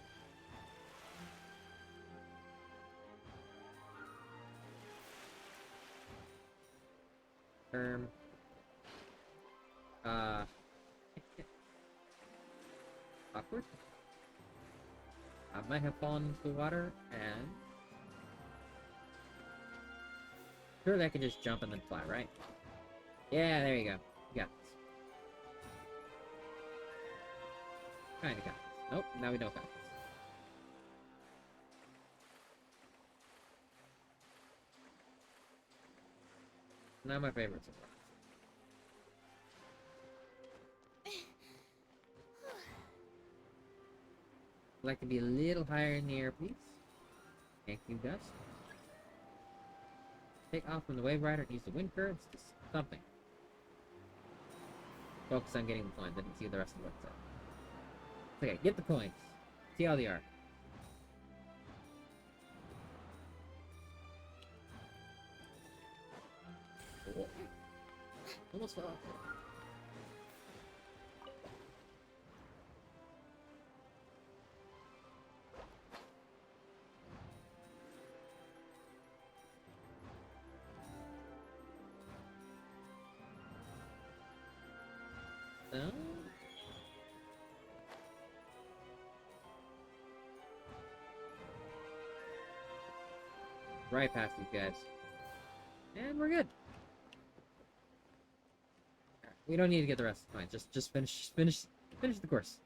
Speaker 1: Awkward. I might have fallen into the water, and surely I can just jump and then fly, right? Yeah, there you go. You got this. Kinda got this. Nope, now we don't got this. Not my favorite so far. I'd like to be a little higher in the air, please. Thank you, Gus. Take off from the wave rider and use the wind currents to something. Focus on getting the coins. I didn't see the rest of what it said. Okay, get the coins. TLDR. Oh. Almost fell off. No? Right past these guys. And we're good. We don't need to get the rest of the coins. Just finish the course.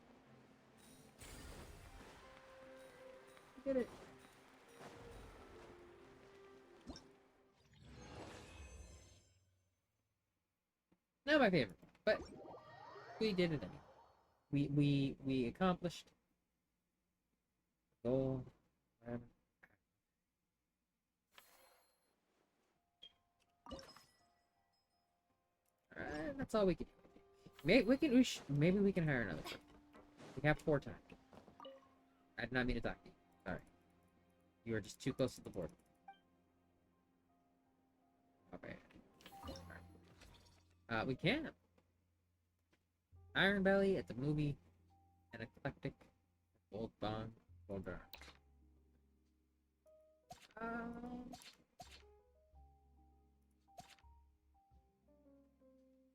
Speaker 1: Get it. Not my favorite, but we did it anyway. We accomplished the goal. Whatever. Alright, that's all we can do. Maybe we can hire another person. We have 4 times. I did not mean to talk to you. Sorry. You are just too close to the border. Okay. Alright. We can. Iron Belly, it's a movie. An eclectic. Gold Bond. Gold Bar.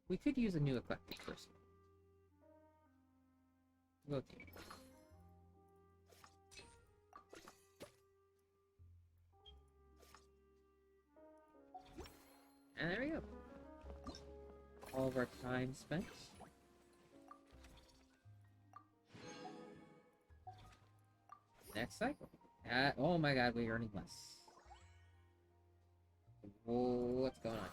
Speaker 1: We could use a new eclectic person. We'll do. And there we go. All of our time spent. Next cycle. Oh my god, we're earning less. Whoa, what's going on?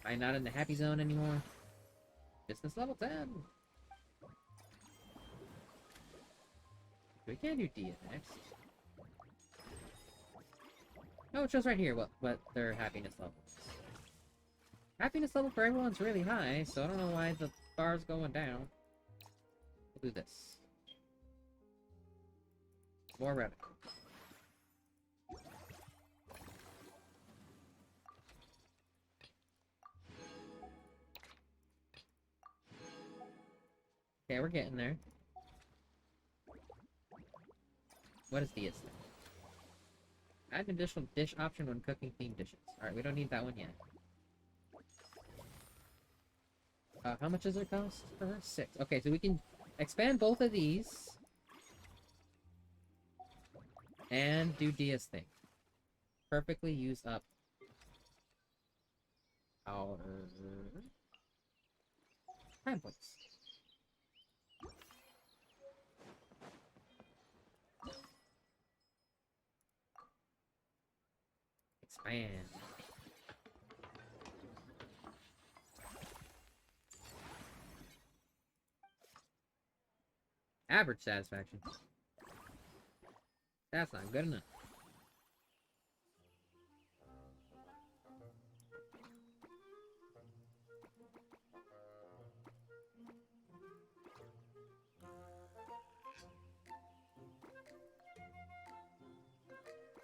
Speaker 1: Am I not in the happy zone anymore? Business level 10. We can't do D next. Oh, it shows right here what their happiness level is. Happiness level for everyone's really high, so I don't know why the bar's going down. We'll do this. More revenue. Okay, we're getting there. What is the thing? Add an additional dish option when cooking themed dishes. Alright, we don't need that one yet. How much does it cost for her? 6. Okay, so we can expand both of these. And do Dia's thing. Perfectly use up our time points. Expand. Average satisfaction. That's not good enough.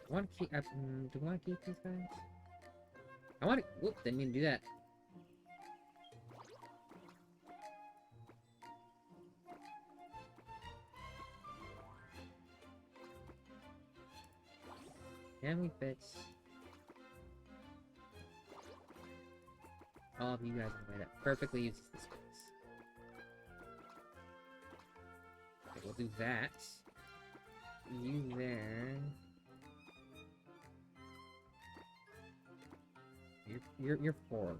Speaker 1: I want to keep. Do I want to keep these guys? I want to. Whoop! Didn't mean to do that. Can we fix all of you guys in a way that perfectly uses the space? Okay, we'll do that. You there. You're 4.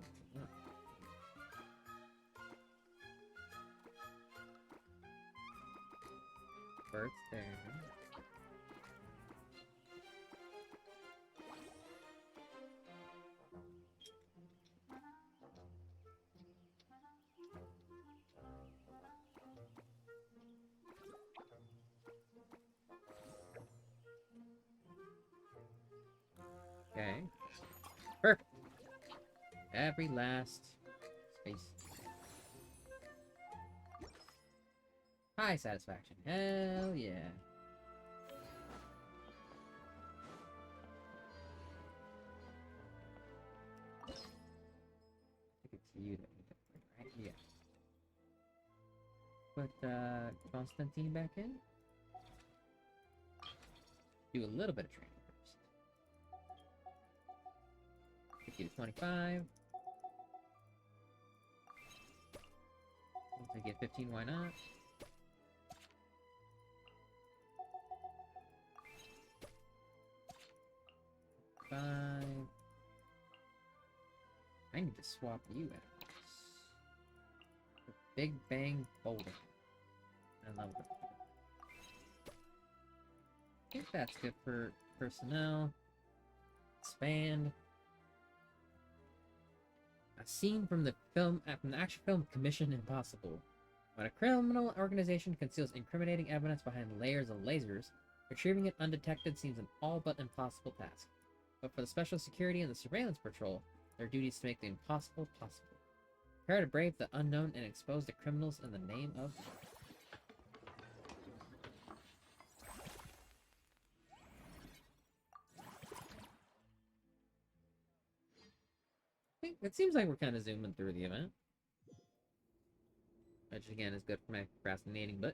Speaker 1: Bert's there. Okay. Perfect. Every last space. High satisfaction. Hell yeah. I think it's you that we did, right? Yeah. Put Constantine back in. Do a little bit of training first. 50 to 25. Once I get 15, why not? I need to swap you out. The Big Bang Boulder. I love it. I think that's good for personnel. Expand. A scene from the action film Commission Impossible. When a criminal organization conceals incriminating evidence behind layers of lasers, retrieving it undetected seems an all but impossible task. But for the Special Security and the Surveillance Patrol, their duty is to make the impossible possible. Prepare to brave the unknown and expose the criminals in the name of... It seems like we're kind of zooming through the event. Which again is good for my procrastinating butt.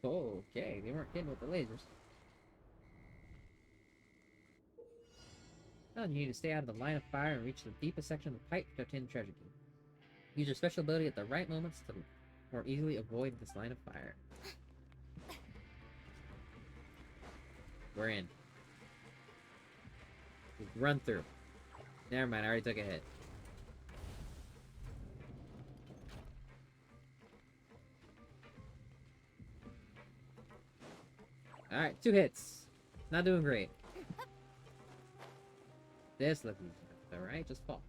Speaker 1: Okay, they weren't kidding with the lasers. Oh, you need to stay out of the line of fire and reach the deepest section of the pipe to obtain the treasure key. Use your special ability at the right moments to more easily avoid this line of fire. We're in. Run through. Never mind, I already took a hit. Alright, 2 hits. Not doing great. This looks alright, just fall.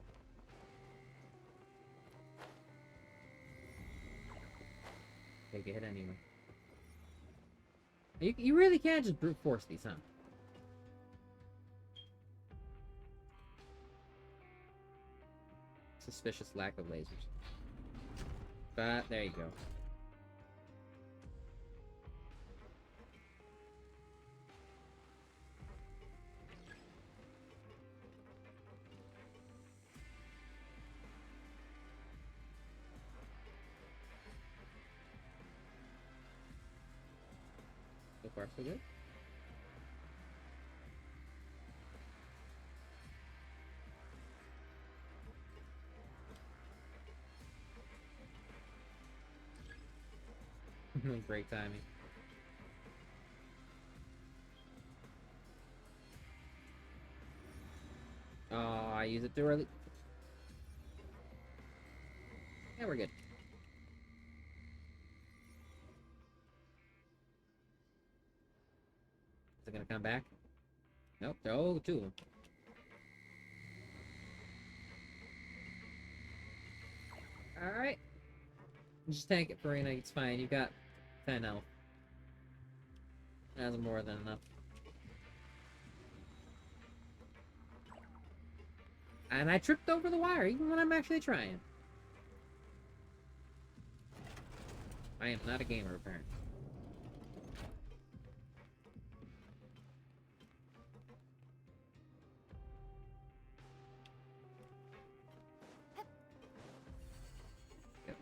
Speaker 1: Take a hit anyway. You really can't just brute force these, huh? Suspicious lack of lasers. But there you go. far, so good. Great timing. Oh, I use it too early. Yeah, we're good. Is it gonna come back? Nope. Oh, two of them. Alright. Just tank it for Rena. It's fine. You got 10 health. That's more than enough. And I tripped over the wire, even when I'm actually trying. I am not a gamer, apparently. Yep.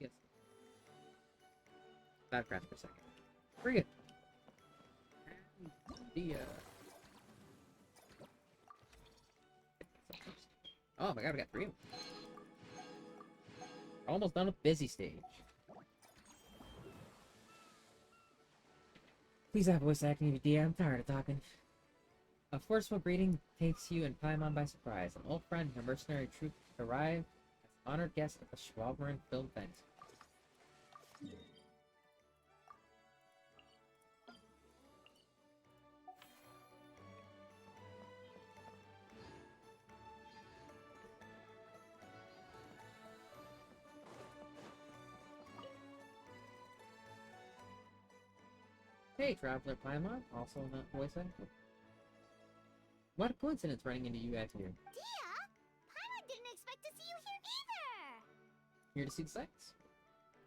Speaker 1: Yes. Bad crash for a second. Bring it. The oh my god, we got 3 of them. Almost done with busy stage. Please have voice acting if you DM. I'm tired of talking. A forceful greeting takes you and Paimon by surprise. An old friend and a mercenary troop arrive as honored guests at the Schwalberin Film Fest. Hey, Traveler Paimon, also not voice actor. What a coincidence running into you guys here.
Speaker 3: Dia? Paimon didn't expect to see you here either!
Speaker 1: Here to see the sights.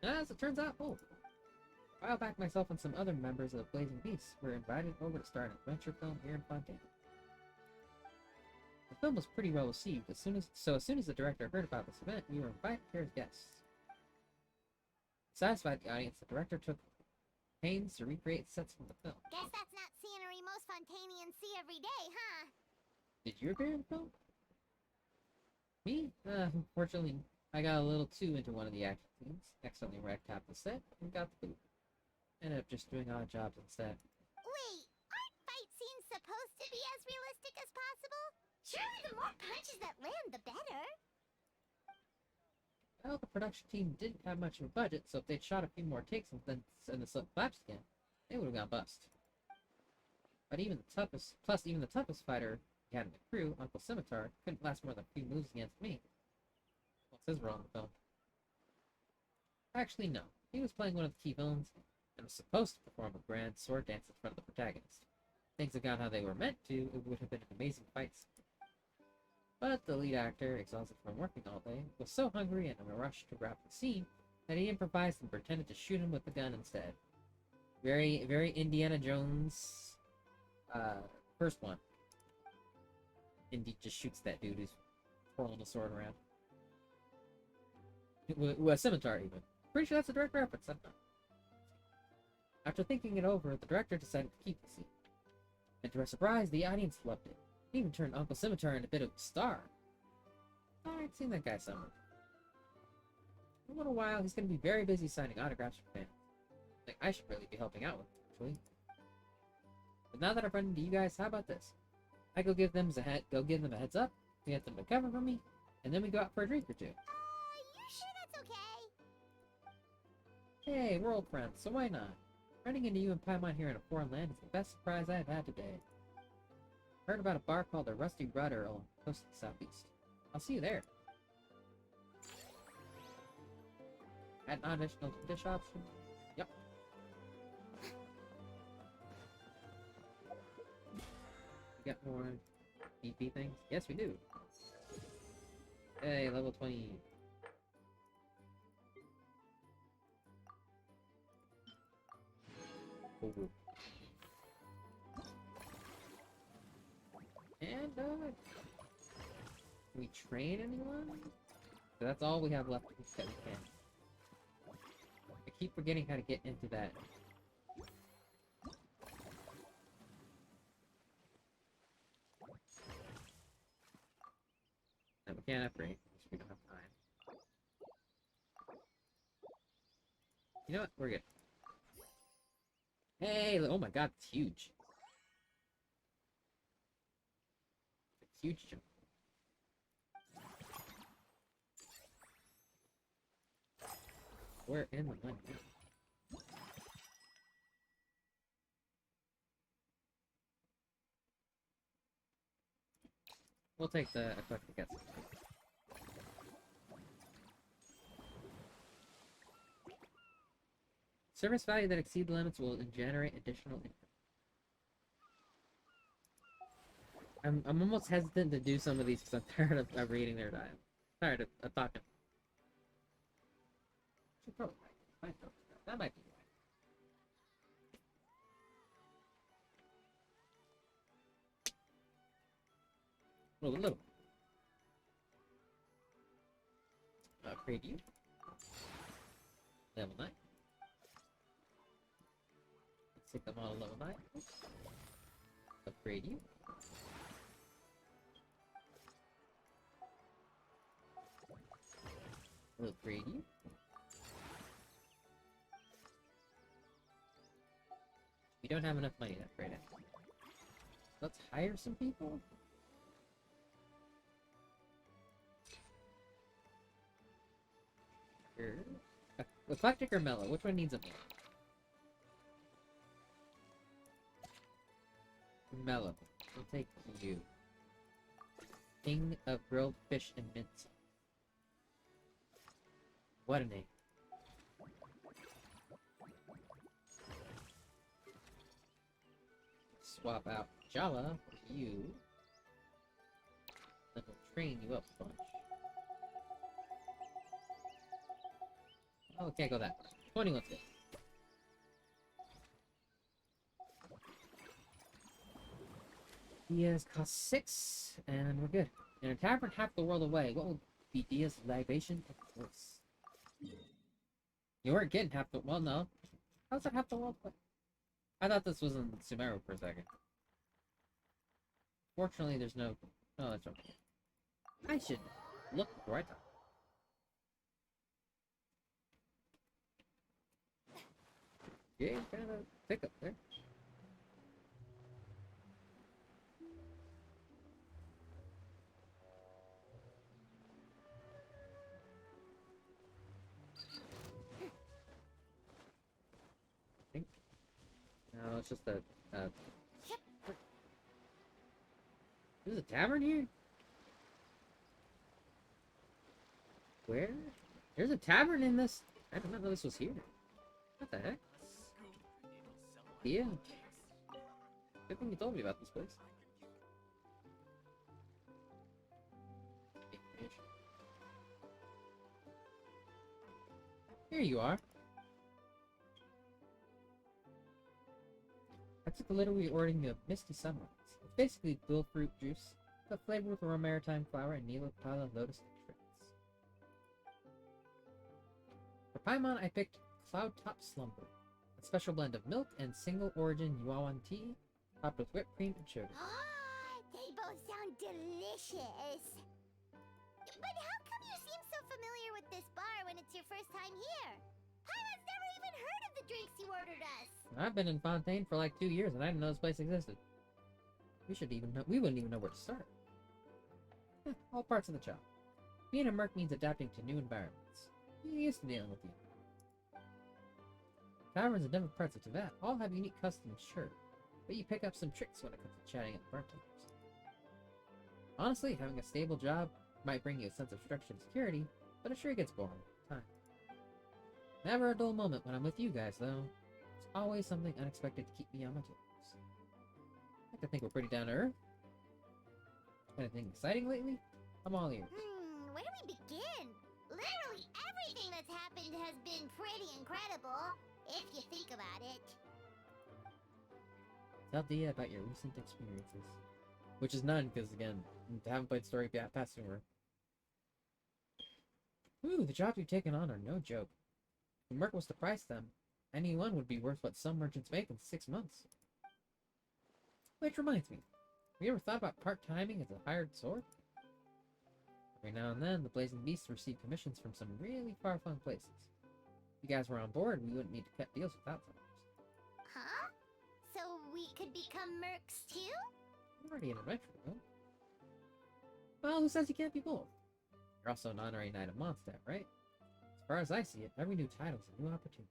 Speaker 1: As it turns out, oh. A while back, myself and some other members of the Blazing Beasts were invited over to star an adventure film here in Fontaine. The film was pretty well received. As soon as the director heard about this event, we were invited here as guests. To satisfy the audience, the director took pains to recreate sets from the film.
Speaker 3: Guess that's not scenery most Fontainians see every day, huh?
Speaker 1: Did you appear in the film? Me? Unfortunately, I got a little too into one of the action scenes, accidentally wrecked half the set, and got the boot. Ended up just doing odd jobs instead.
Speaker 3: Wait, aren't fight scenes supposed to be as realistic as possible? Surely the more punches that land, the better.
Speaker 1: Well, the production team didn't have much of a budget, so if they'd shot a few more takes and then the slip flaps again, they would have gone bust. But even the toughest fighter he had in the crew, Uncle Scimitar, couldn't last more than a few moves against me. What's his role in the film? Actually, no. He was playing one of the key villains, and was supposed to perform a grand sword dance in front of the protagonist. If things had gone how they were meant to, it would have been an amazing fight scene. But the lead actor, exhausted from working all day, was so hungry and in a rush to wrap the scene that he improvised and pretended to shoot him with the gun instead. Very, very Indiana Jones. First one. Indy just shoots that dude who's twirling a sword around. With a scimitar, even. Pretty sure that's a direct reference. I'm not. After thinking it over, the director decided to keep the scene. And to our surprise, the audience loved it. He even turned Uncle Scimitar into a bit of a star. I'd seen that guy somewhere. In a little while, he's going to be very busy signing autographs for fans. Like I should really be helping out with, actually. But now that I've run into you guys, how about this? I go give them a heads up, we get them to cover for me, and then we go out for a drink or two.
Speaker 3: You sure that's okay?
Speaker 1: Hey, we're old friends, so why not? Running into you and Paimon here in a foreign land is the best surprise I've had today. Heard about a bar called the Rusty Rudder on the coast of the southeast. I'll see you there. Add an additional dish option? Yep. We got more EP things? Yes, we do. Hey, level 20. Ooh. And, can we train anyone? So that's all we have left that we can. I keep forgetting how to get into that. No, we can't upgrade, because we don't have time. You know what? We're good. Hey! Oh my god, it's huge. It's a huge jump. We're in the money. We'll take the eclectic guess. Service value that exceed the limits will generate additional income. I'm almost hesitant to do some of these because I'm tired of reading their dialogue. Tired of talking. Should probably that might be why. A little. Upgrade you. Level 9. Let's take them all to level 9. Upgrade you. We'll upgrade you. We don't have enough money to upgrade it. Let's hire some people. Here. Eclectic or mellow? Which one needs a mellow? Mellow. We'll take you. King of grilled fish and mince. What a name. Swap out Jala for you. Then we'll train you up a bunch. Oh, can't go that far. 21's good. Diaz costs 6, and we're good. In a tavern half the world away, what will be Diaz's libation of choice? You weren't getting half the... Well, no. How's that half the world away? I thought this was in Sumeru for a second. Fortunately, there's no... Oh, that's okay. I should look before I talk. Yeah, kind of pick up there. No, it's just a, there's a tavern here? Where? There's a tavern in this? I did not know this was here. What the heck? Yeah. Good thing you told me about this place. Here you are. I took a little reordering of Misty Sunrise. It's basically dual fruit juice, but flavored with a maritime flower and Neopala lotus extracts. For Paimon, I picked Cloud Top Slumber, a special blend of milk and single origin Yuan tea, topped with whipped cream and sugar.
Speaker 3: Ah, they both sound delicious. But how come you seem so familiar with this bar when it's your first time here? Paimon's never even heard of the drinks you ordered us.
Speaker 1: I've been in Fontaine for like 2 years and I didn't know this place existed. We wouldn't even know where to start. All parts of the job. Being a merc means adapting to new environments. You're used to dealing with you. Taverns in different parts of Teyvat all have unique customs, sure, but you pick up some tricks when it comes to chatting at bartenders. Honestly, having a stable job might bring you a sense of structure and security, but it sure gets boring with time. Never a dull moment when I'm with you guys, though. There's always something unexpected to keep me on my toes. I like to think we're pretty down to earth. Anything exciting lately? I'm all ears.
Speaker 3: Where do we begin? Literally everything that's happened has been pretty incredible, if you think about it.
Speaker 1: Tell Dia about your recent experiences. Which is none, because again, I haven't played story past Sewer. Ooh, the jobs you've taken on are no joke. If Merc was to price them, any one would be worth what some merchants make in 6 months. Which reminds me, have you ever thought about part-timing as a hired sword? Every now and then, the Blazing Beasts receive commissions from some really far-flung places. If you guys were on board, we wouldn't need to cut deals with outsiders.
Speaker 3: Huh? So we could become mercs too?
Speaker 1: You're already an adventurer, though. Well, who says you can't be both? You're also an honorary Knight of Mondstadt, right? As far as I see it, every new title is a new opportunity.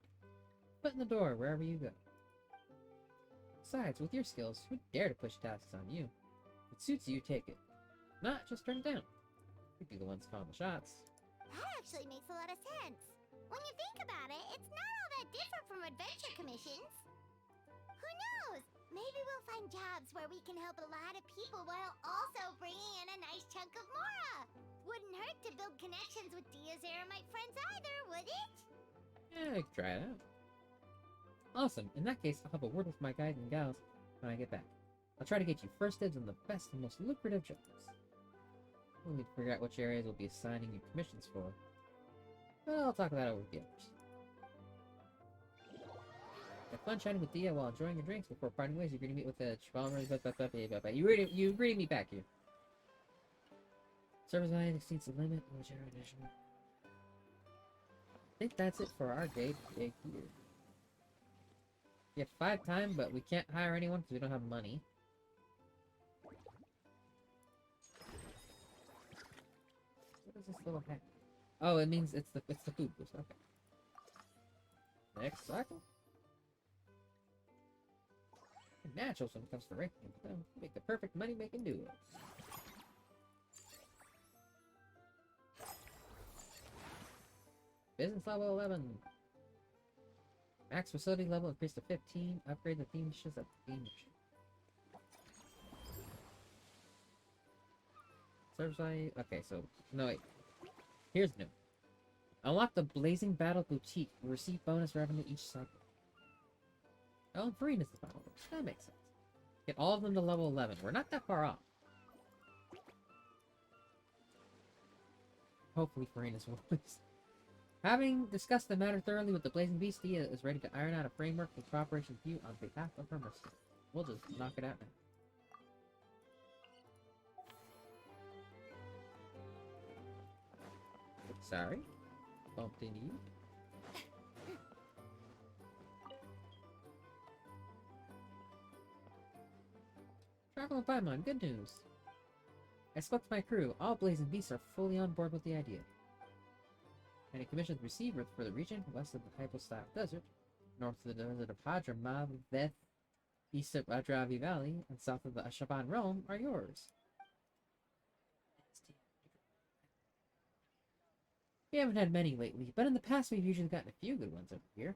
Speaker 1: Foot in the door wherever you go. Besides, with your skills, who'd dare to push tasks on you? If it suits you, take it. Not just turn it down. You'd be the ones calling the shots.
Speaker 3: That actually makes a lot of sense. When you think about it, it's not all that different from adventure commissions. Who knows? Maybe we'll find jobs where we can help a lot of people while also bringing in a nice chunk of Mora. Wouldn't hurt to build connections with Dia's Aramite friends either, would it?
Speaker 1: Yeah, I could try it out. Awesome. In that case, I'll have a word with my guys and gals when I get back. I'll try to get you first dibs on the best and most lucrative jobs. We'll need to figure out which areas we'll be assigning you commissions for. But I'll talk that over with the others. Have fun chatting with Dia while enjoying your drinks before parting ways. You're going to meet with the You greeted me back here. Service line exceeds the limit. I think that's it for our day here. We have 5 time, but we can't hire anyone because we don't have money. What is this little hat? Oh, it means it's the food boost. Okay. Next cycle. Naturals when it comes to ranking them. Make the perfect money-making duo. Business level 11. Max facility level increased to 15. Upgrade the theme dishes at the theme mission. Service value. Okay, so no wait. Here's new. Unlock the Blazing Battle Boutique. Receive bonus revenue each cycle. Oh, and Farine is the final one. That makes sense. Get all of them to level 11. We're not that far off. Hopefully Farine is one of these. Having discussed the matter thoroughly with the Blazing Beast, Dia is ready to iron out a framework for cooperation with you on behalf of her mercenary. We'll just knock it out now. Sorry. Bumped into you. Travel and Paimon, good news. I spoke to my crew. All Blazing Beasts are fully on board with the idea. Any commissions received for the region west of the Hypostyle Desert, north of the desert of Hadramaveth, east of Adravi Valley, and south of the Ashaban Realm are yours. We haven't had many lately, but in the past we've usually gotten a few good ones over here.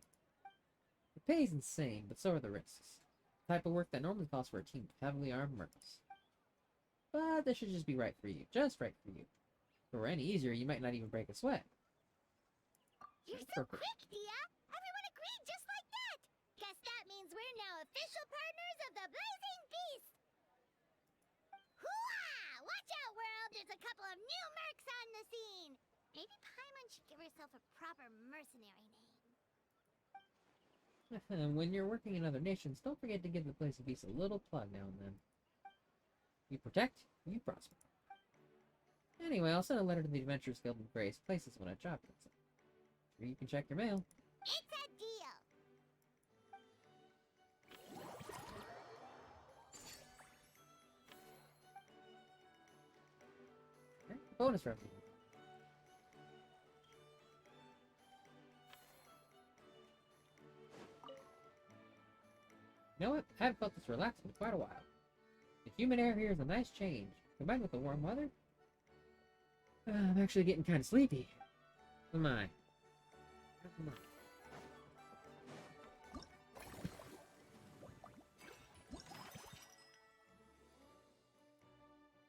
Speaker 1: The pay is insane, but so are the risks. The type of work that normally calls for a team of heavily armed mercs. But this should just be right for you. Just right for you. If it were any easier, you might not even break a sweat.
Speaker 3: You're so quick, Dia! Everyone agreed just like that! Guess that means we're now official partners of the Blazing Beast! Hooah! Watch out, world! There's a couple of new mercs on the scene! Maybe Paimon should give herself a proper mercenary name.
Speaker 1: And when you're working in other nations, don't forget to give the Blazing Beast a little plug now and then. You protect, you prosper. Anyway, I'll send a letter to the Adventurers Guild in various places when a job comes up. Sure, you can check your mail.
Speaker 3: It's a deal!
Speaker 1: Okay, bonus revenue. You know what? I haven't felt this relaxed in quite a while. The humid air here is a nice change. Combined with the warm weather, I'm actually getting kind of sleepy. Am I?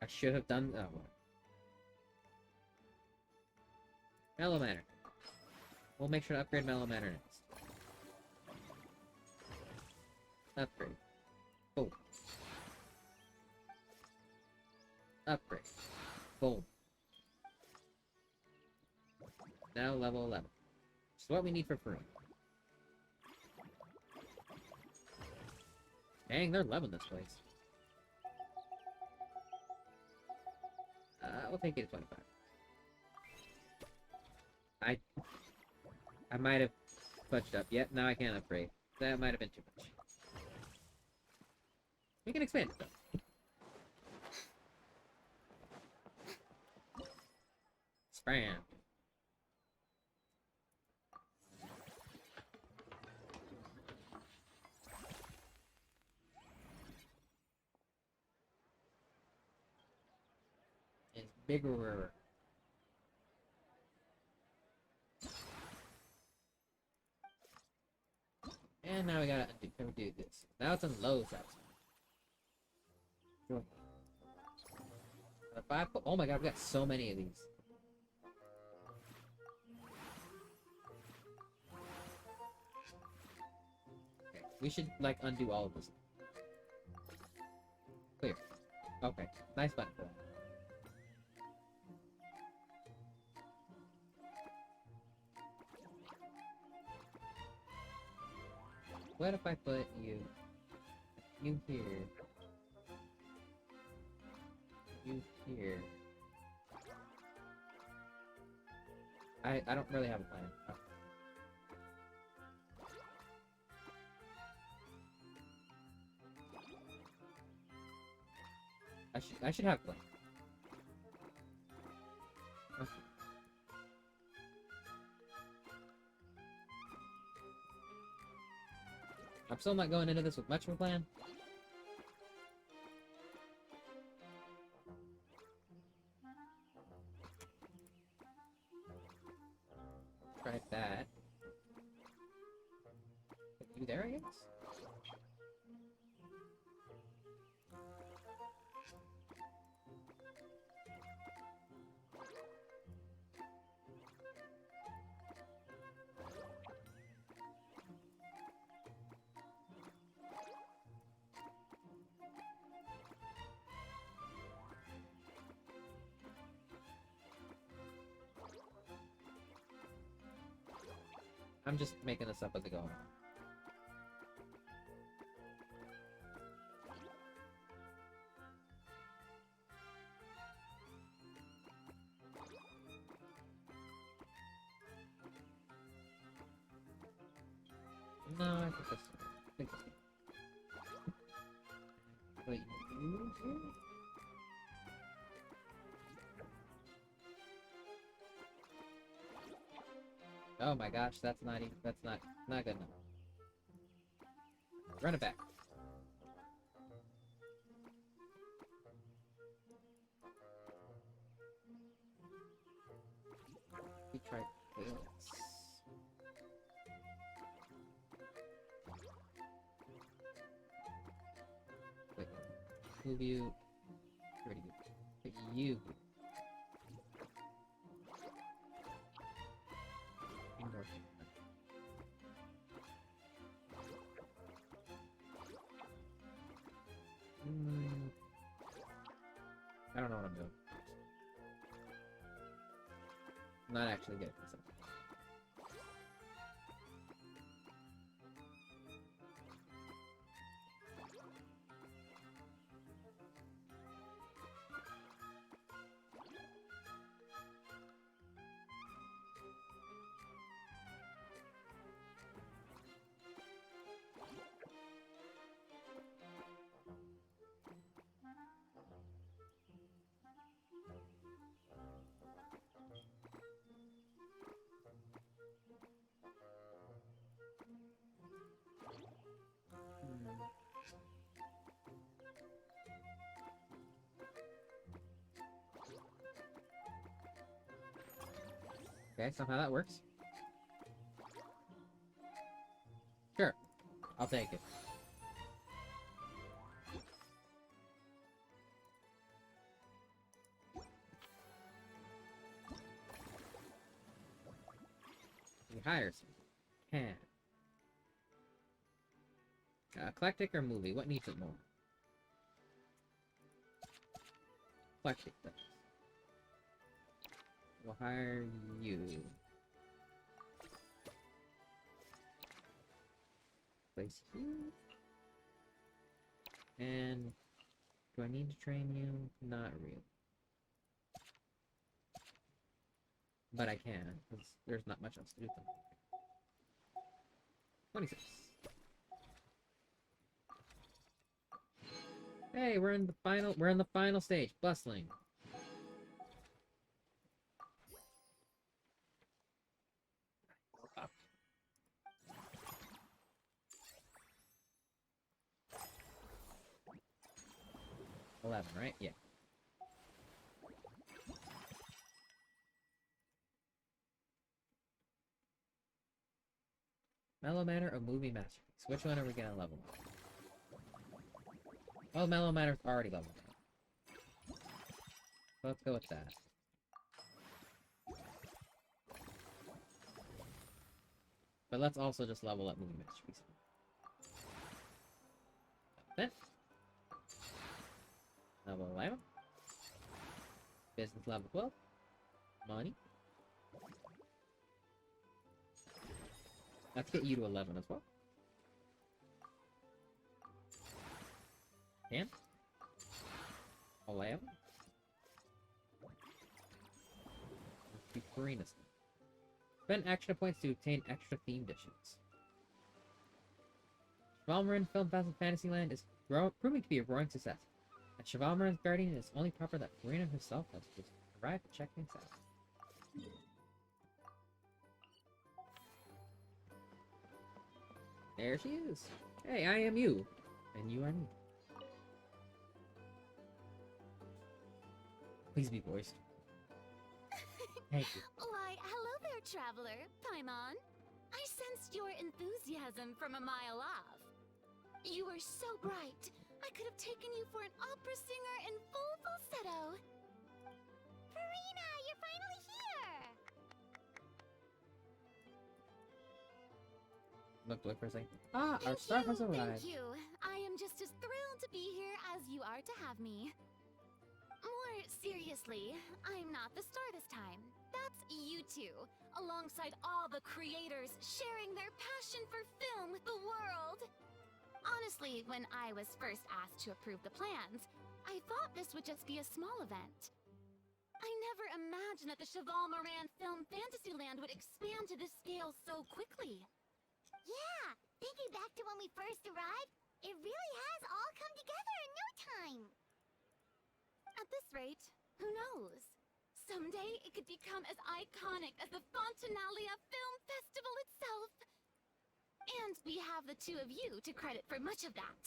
Speaker 1: I should have done that one. Mellow Manor. We'll make sure to upgrade Mellow Manor next. Upgrade. Boom. Upgrade. Boom. Now level 11. It's what we need for free. Dang, they're loving this place. We'll take it to 25. I might have fudged up. Yep, now I can't upgrade. That might have been too much. We can expand it, though. Spam. It's bigger. And now we gotta do this. Now it's on low satisfying. Sure. Oh my god, we got so many of these. Okay, we should like undo all of this. Clear. Okay, nice button for that. What if I put you here, you here? I don't really have a plan. Oh. I should have a plan. Okay. I'm still not going into this with much of a plan. Try that. Put you there, I guess? I'm just making this up as I go on. No, I think that's... Wait, you here? Oh my gosh, that's not even... That's not good enough. Run it back. We tried this. Wait, move you. Pretty good. Put you. Indoor. I don't know what I'm doing. I'm not actually good at this. Okay, somehow that works. Sure, I'll take it. We hire some. Can. Eclectic or movie? What needs it more? Eclectic, then. We'll hire you. Place you. And do I need to train you? Not really. But I can, because there's not much else to do with them. 26. Hey, we're in the final stage. Bustling. Up. $11, right? Yeah. Mellow Manor or Movie Masterpiece? Which one are we gonna level? Oh, Mellow Manor's already leveled up. Let's go with that. But let's also just level up Movie Masterpiece. Then. Level 11. Business level 12. Money. Let's get you to 11 as well. 10. 11. Let's do Farina's. Spend extra points to obtain extra theme dishes. Chevalmarin Film Festival Fantasyland is proving to be a roaring success. And Chevalmarin's Guardian is only proper that Farina herself has just arrived to check things out. There she is. Hey, I am you. And you are me. Please be voiced. Thank you.
Speaker 2: Why, hello there, traveler. Paimon. I sensed your enthusiasm from a mile off. You were so bright, I could have taken you for an opera singer in full falsetto.
Speaker 3: Farina, you're finally here!
Speaker 1: Look for a second. Ah, our star has arrived.
Speaker 2: Thank you. I am just as thrilled to be here as you are to have me. More seriously, I'm not the star this time. That's you two, alongside all the creators sharing their passion for film with the world. Honestly, when I was first asked to approve the plans, I thought this would just be a small event. I never imagined that the Chevalmarin Film Fantasyland would expand to this scale so quickly.
Speaker 3: Yeah, thinking back to when we first arrived, it really has all come together in no time.
Speaker 2: At this rate, who knows? Someday it could become as iconic as the Fontanalia Film Festival itself. And we have the two of you to credit for much of that.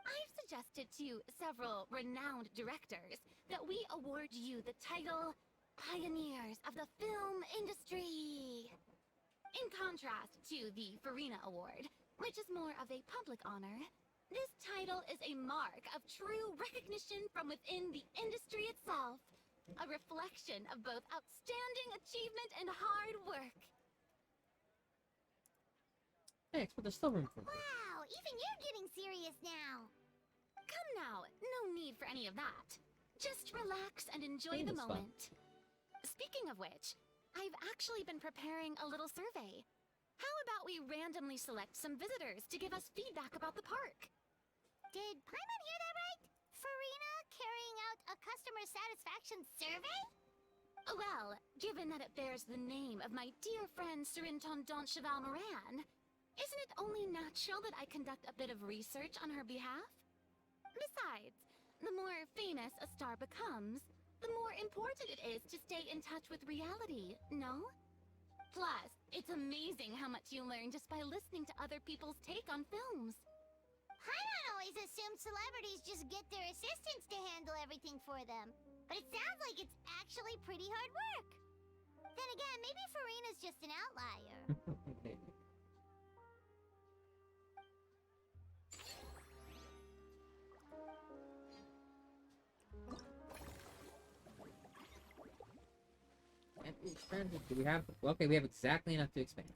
Speaker 2: I've suggested to several renowned directors that we award you the title Pioneers of the Film Industry. In contrast to the Farina Award, which is more of a public honor, this title is a mark of true recognition from within the industry itself. A reflection of both outstanding achievement and hard work.
Speaker 1: Thanks, but there's still room for
Speaker 3: Wow, even you're getting serious now.
Speaker 2: Come now, no need for any of that. Just relax and enjoy the
Speaker 1: It's fun.
Speaker 2: moment. Speaking of which, I've actually been preparing a little survey. How about we randomly select some visitors to give us feedback about the park?
Speaker 3: Did Paimon hear that right? Farina carrying out a customer satisfaction survey?
Speaker 2: Well, given that it bears the name of my dear friend Surintendant Chevalmarin, isn't it only natural that I conduct a bit of research on her behalf? Besides, the more famous a star becomes, the more important it is to stay in touch with reality, no? Plus, it's amazing how much you learn just by listening to other people's take on films.
Speaker 3: Paimon always assumed celebrities just get their assistants to handle everything for them. But it sounds like it's actually pretty hard work. Then again, maybe Farina's just an outlier.
Speaker 1: And we expanded. Do we have? Okay, we have exactly enough to expand.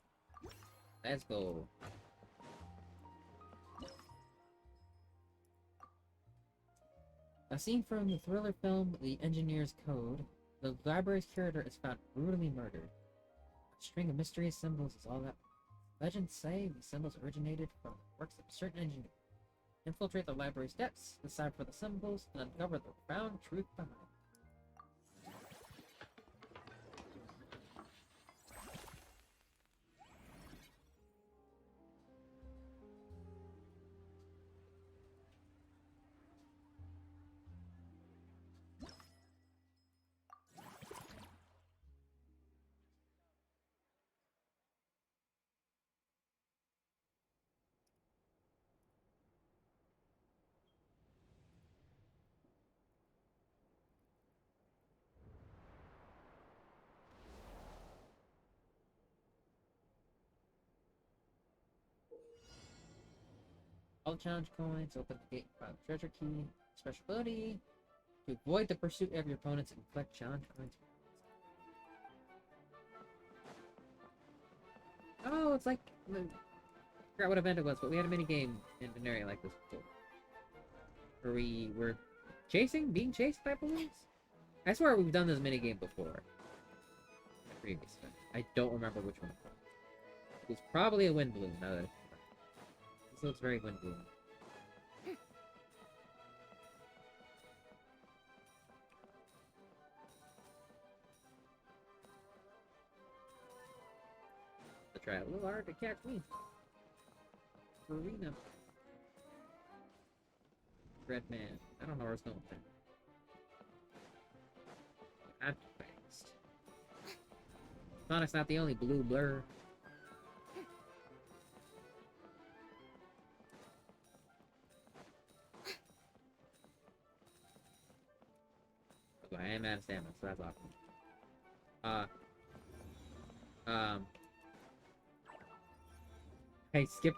Speaker 1: Let's go. A scene from the thriller film The Engineer's Code. The library's curator is found brutally murdered. A string of mysterious symbols is all that. Legends say these symbols originated from works of certain engineers. Infiltrate the library's depths, decipher the symbols, and uncover the profound truth behind them. All challenge coins, open the gate and find the treasure key. Special ability to avoid the pursuit of your opponents and collect challenge coins. Oh, it's like I forgot what event it was, but we had a mini game in an area like this before. Where we were being chased by police. I swear we've done this mini game before. The previous event. I don't remember which one it was. It was probably a wind balloon. Now that this looks very wind balloon. Try a little hard to catch me. Arena. Red man. I don't know where it's going with that. I'm fast. Sonic's not the only blue blur. Oh, I am out of stamina, so that's awesome.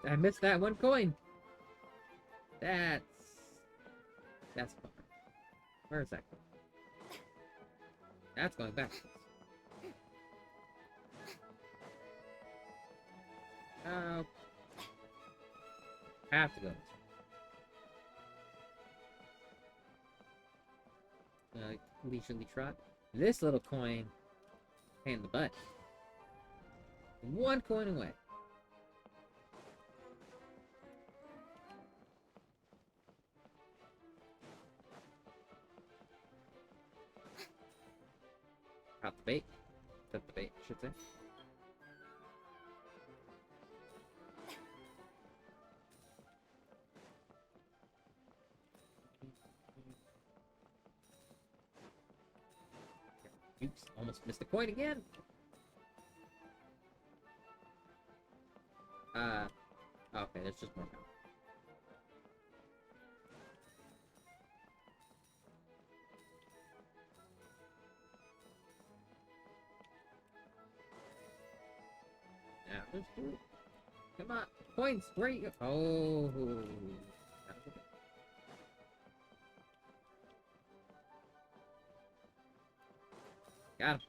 Speaker 1: I missed that one coin. That's fun. Where is that going? That's going back. Oh. Have to go this way. Leisurely trot. This little coin. Pain in the butt. One coin away. Out the bait. Set the bait, I should say. Oops, almost missed the coin again. Okay, there's just more coming. Yeah, there's two. Come on, coins, where are you? Oh. Got him.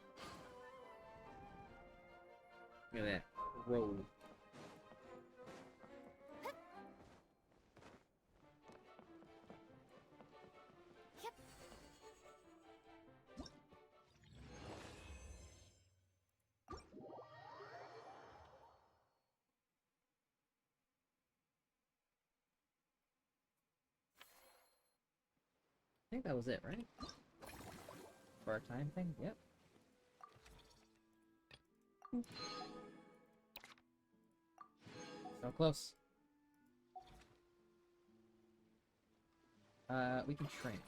Speaker 1: Look at that. Roll. I think that was it, right? For our time thing? Yep. So close. We can train.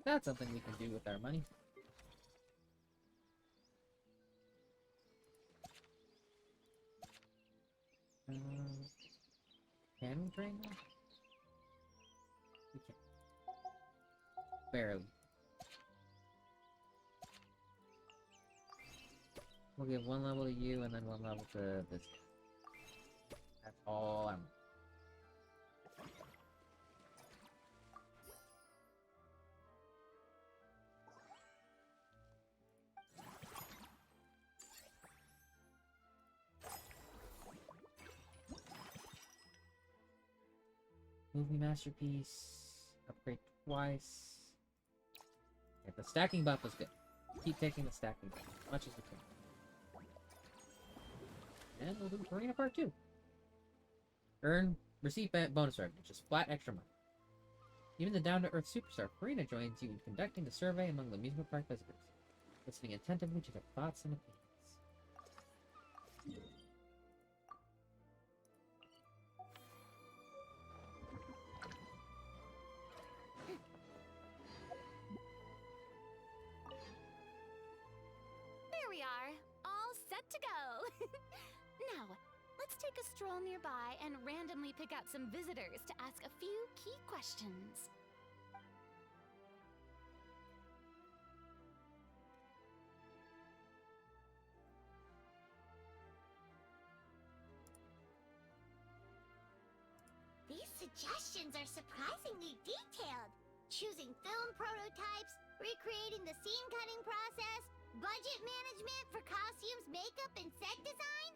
Speaker 1: That's something we can do with our money. Can we train now? We can. Barely. We'll give one level to you and then one level to this. That's all I'm. Movie masterpiece. Upgrade twice. Yeah, the stacking buff is good. Keep taking the stacking buff as much as we can. And we'll do Arena Part 2. Receive bonus revenue, just flat extra money. Even the down-to-earth superstar Farina joins you in conducting the survey among the amusement park visitors, listening attentively to their thoughts and opinions.
Speaker 2: There we are, all set to go. Now, let's take a stroll nearby and randomly pick out some visitors to ask a few key questions.
Speaker 3: These suggestions are surprisingly detailed. Choosing film prototypes, recreating the scene cutting process, budget management for costumes, makeup, and set design?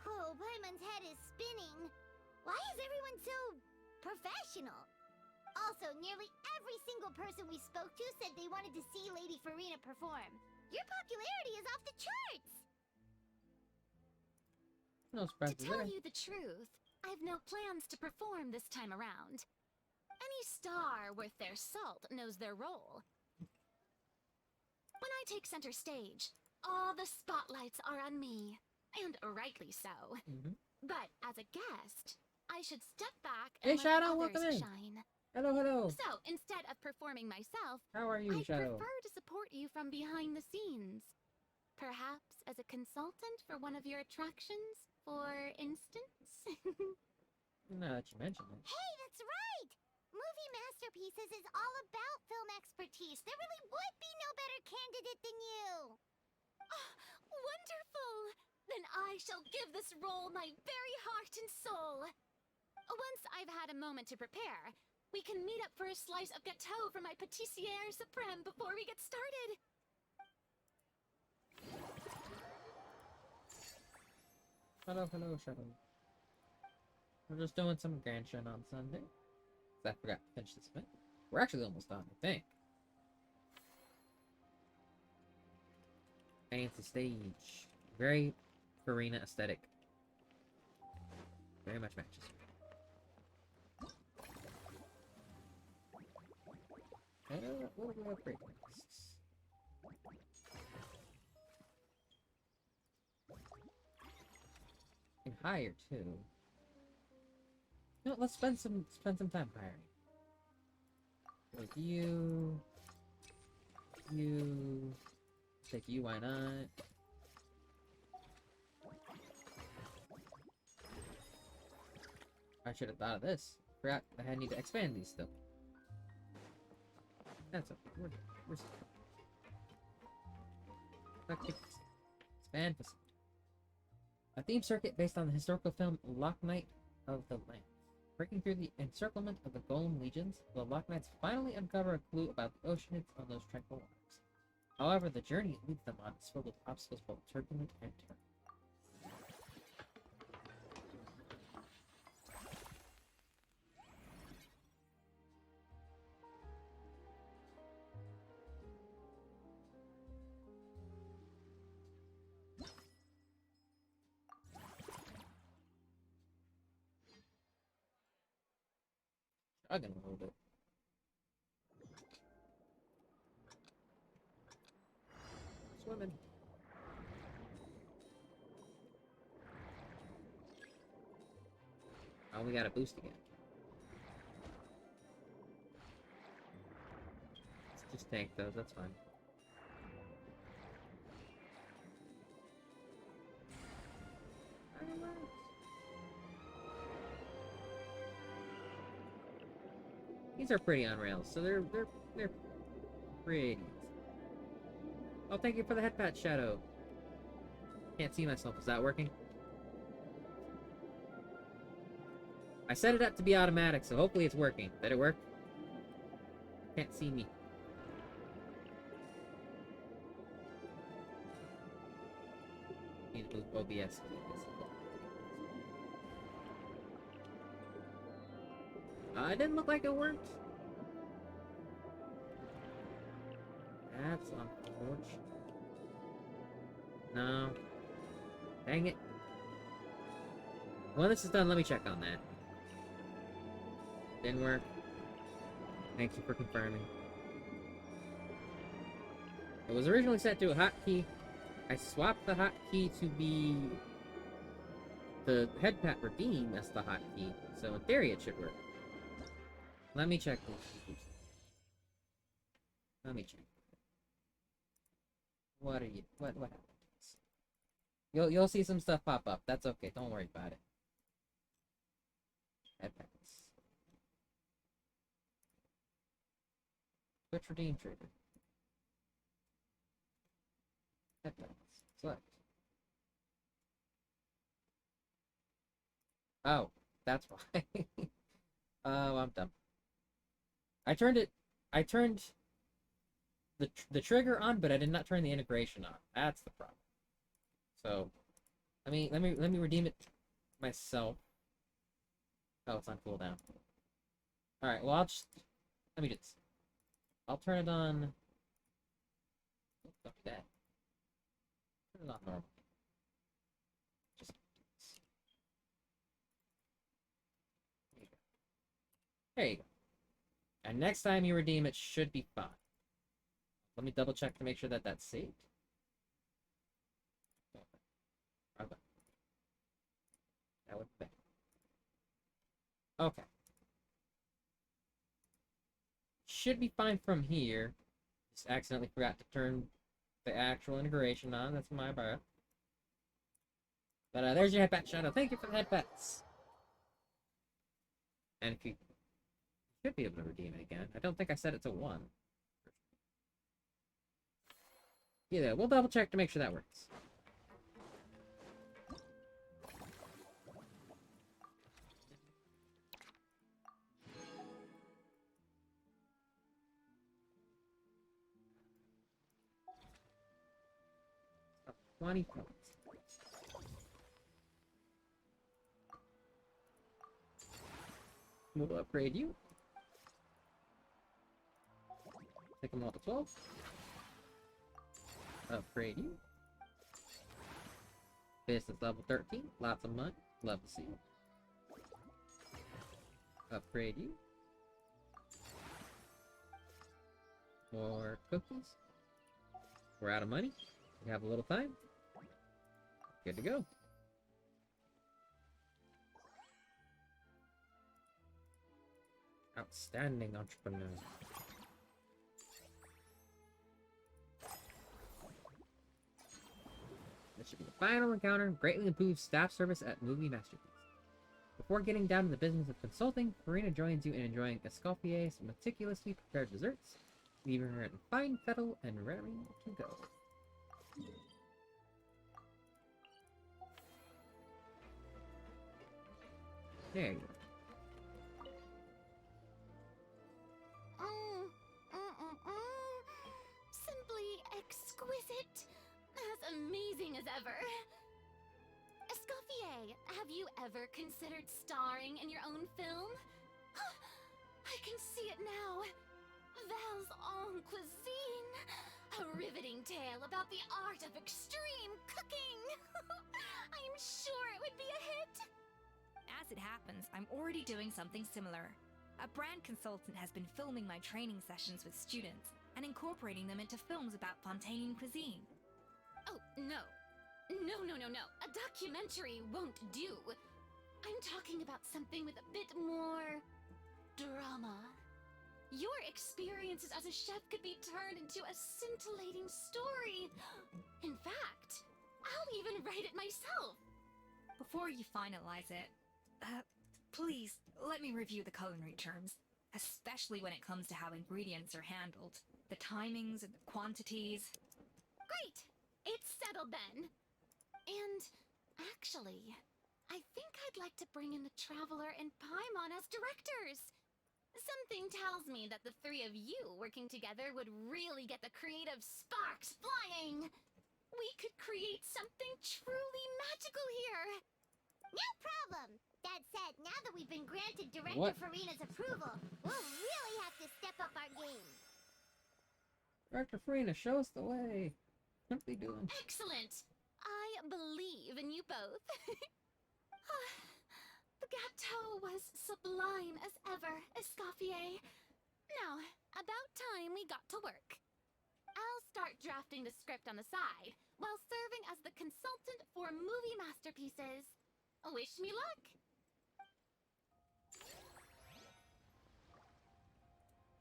Speaker 3: Oh, Paimon's head is spinning. Why is everyone so professional? Also, nearly every single person we spoke to said they wanted to see Lady Farina perform. Your popularity is off the charts!
Speaker 1: No
Speaker 2: To
Speaker 1: surprises
Speaker 2: tell
Speaker 1: there.
Speaker 2: you the truth, I've no plans to perform this time around. Any star worth their salt knows their role. When I take center stage, all the spotlights are on me, and rightly so. But as a guest, I should step back
Speaker 1: Hey,
Speaker 2: and let
Speaker 1: Shadow,
Speaker 2: others
Speaker 1: welcome in.
Speaker 2: shine.
Speaker 1: Hello, hello.
Speaker 2: So, instead of performing myself,
Speaker 1: How are you,
Speaker 2: I'd
Speaker 1: Shadow?
Speaker 2: prefer to support you from behind the scenes. Perhaps as a consultant for one of your attractions, for instance?
Speaker 1: Now that you mention it.
Speaker 3: Hey, that's right! Movie Masterpieces is all about film expertise. There really would be no better candidate than you!
Speaker 2: Oh, wonderful! Then I shall give this role my very heart and soul. Once I've had a moment to prepare, we can meet up for a slice of gâteau from my pâtissière suprême before we get started.
Speaker 1: Hello, hello, Shadow. We're just doing some Genshin on Sunday. I forgot to finish this event. We're actually almost done, I think. Fancy stage. Very Farina aesthetic. Very much matches. What do we upgrade next? And hire too. No, let's spend some time hiring. Like you, take you. Why not? I should have thought of this. Forgot I need to expand these still. That's okay. We're expand facility. A theme circuit based on the historical film Loch Knight of the Lamp. Breaking through the encirclement of the Golem Legions, the Loch Knights finally uncover a clue about the oceanids on those tranquil waters. However, the journey it leads them on is filled with obstacles both turbulent and terrible. Chugging a little bit. Swimming. Oh, we got a boost again. Let's just tank those, that's fine. These are pretty on rails, so they're pretty. Oh, thank you for the head pat, Shadow. Can't see myself. Is that working? I set it up to be automatic, so hopefully it's working. Did it work? Can't see me. Need to move OBS. It didn't look like it worked. That's unfortunate. No. Dang it. When this is done, let me check on that. Didn't work. Thank you for confirming. It was originally set to a hotkey. I swapped the hotkey to be the headpat redeem as the hotkey, so in theory it should work. Let me check this. Let me check. What are you? What happened? You'll see some stuff pop up. That's okay. Don't worry about it. Headpats. Switch redeem trigger. Headpats. Select. Oh, that's why. Oh, I'm dumb. I turned the trigger on, but I did not turn the integration on. That's the problem. So, let me redeem it myself. Oh, it's on cooldown. All right. Well, let me do this. I'll turn it on. Oops, don't do that. Turn it on normal. Just there you go. And next time you redeem, it should be fine. Let me double check to make sure that that's saved. Okay. That would be bad. Okay. Should be fine from here. Just accidentally forgot to turn the actual integration on. That's my bad. But there's your headbat, Shadow. Thank you for the headbats. And if you should be able to redeem it again. I don't think I set it to 1. Yeah, we'll double check to make sure that works. Oh, 20 points. We'll upgrade you. Take them all to 12. Upgrade you. Business level 13. Lots of money. Level C. Upgrade you. More cookies. We're out of money. We have a little time. Good to go. Outstanding entrepreneur. This should be the final encounter. Greatly improves staff service at Movie Masterpiece. Before getting down to the business of consulting, Farina joins you in enjoying Escoffier's meticulously prepared desserts, leaving her in fine fettle and raring to go. There you go.
Speaker 2: Simply exquisite. As amazing as ever. Escoffier, have you ever considered starring in your own film? I can see it now. Val's en cuisine. A riveting tale about the art of extreme cooking. I'm sure it would be a hit.
Speaker 6: As it happens, I'm already doing something similar. A brand consultant has been filming my training sessions with students and incorporating them into films about Fontanian cuisine.
Speaker 2: Oh, no. No. A documentary won't do. I'm talking about something with a bit more drama. Your experiences as a chef could be turned into a scintillating story. In fact, I'll even write it myself.
Speaker 6: Before you finalize it, please let me review the culinary terms, especially when it comes to how ingredients are handled, the timings and the quantities.
Speaker 2: Great! It's settled then. And actually, I think I'd like to bring in the Traveler and Paimon as directors. Something tells me that the three of you working together would really get the creative sparks flying. We could create something truly magical here.
Speaker 3: No problem. That said, now that we've been granted Director
Speaker 1: What?
Speaker 3: Farina's approval, we'll really have to step up our game.
Speaker 1: Director Farina, show us the way. What are they doing?
Speaker 2: Excellent! I believe in you both. The gâteau was sublime as ever, Escoffier. Now, about time we got to work. I'll start drafting the script on the side, while serving as the consultant for movie masterpieces. Wish me luck!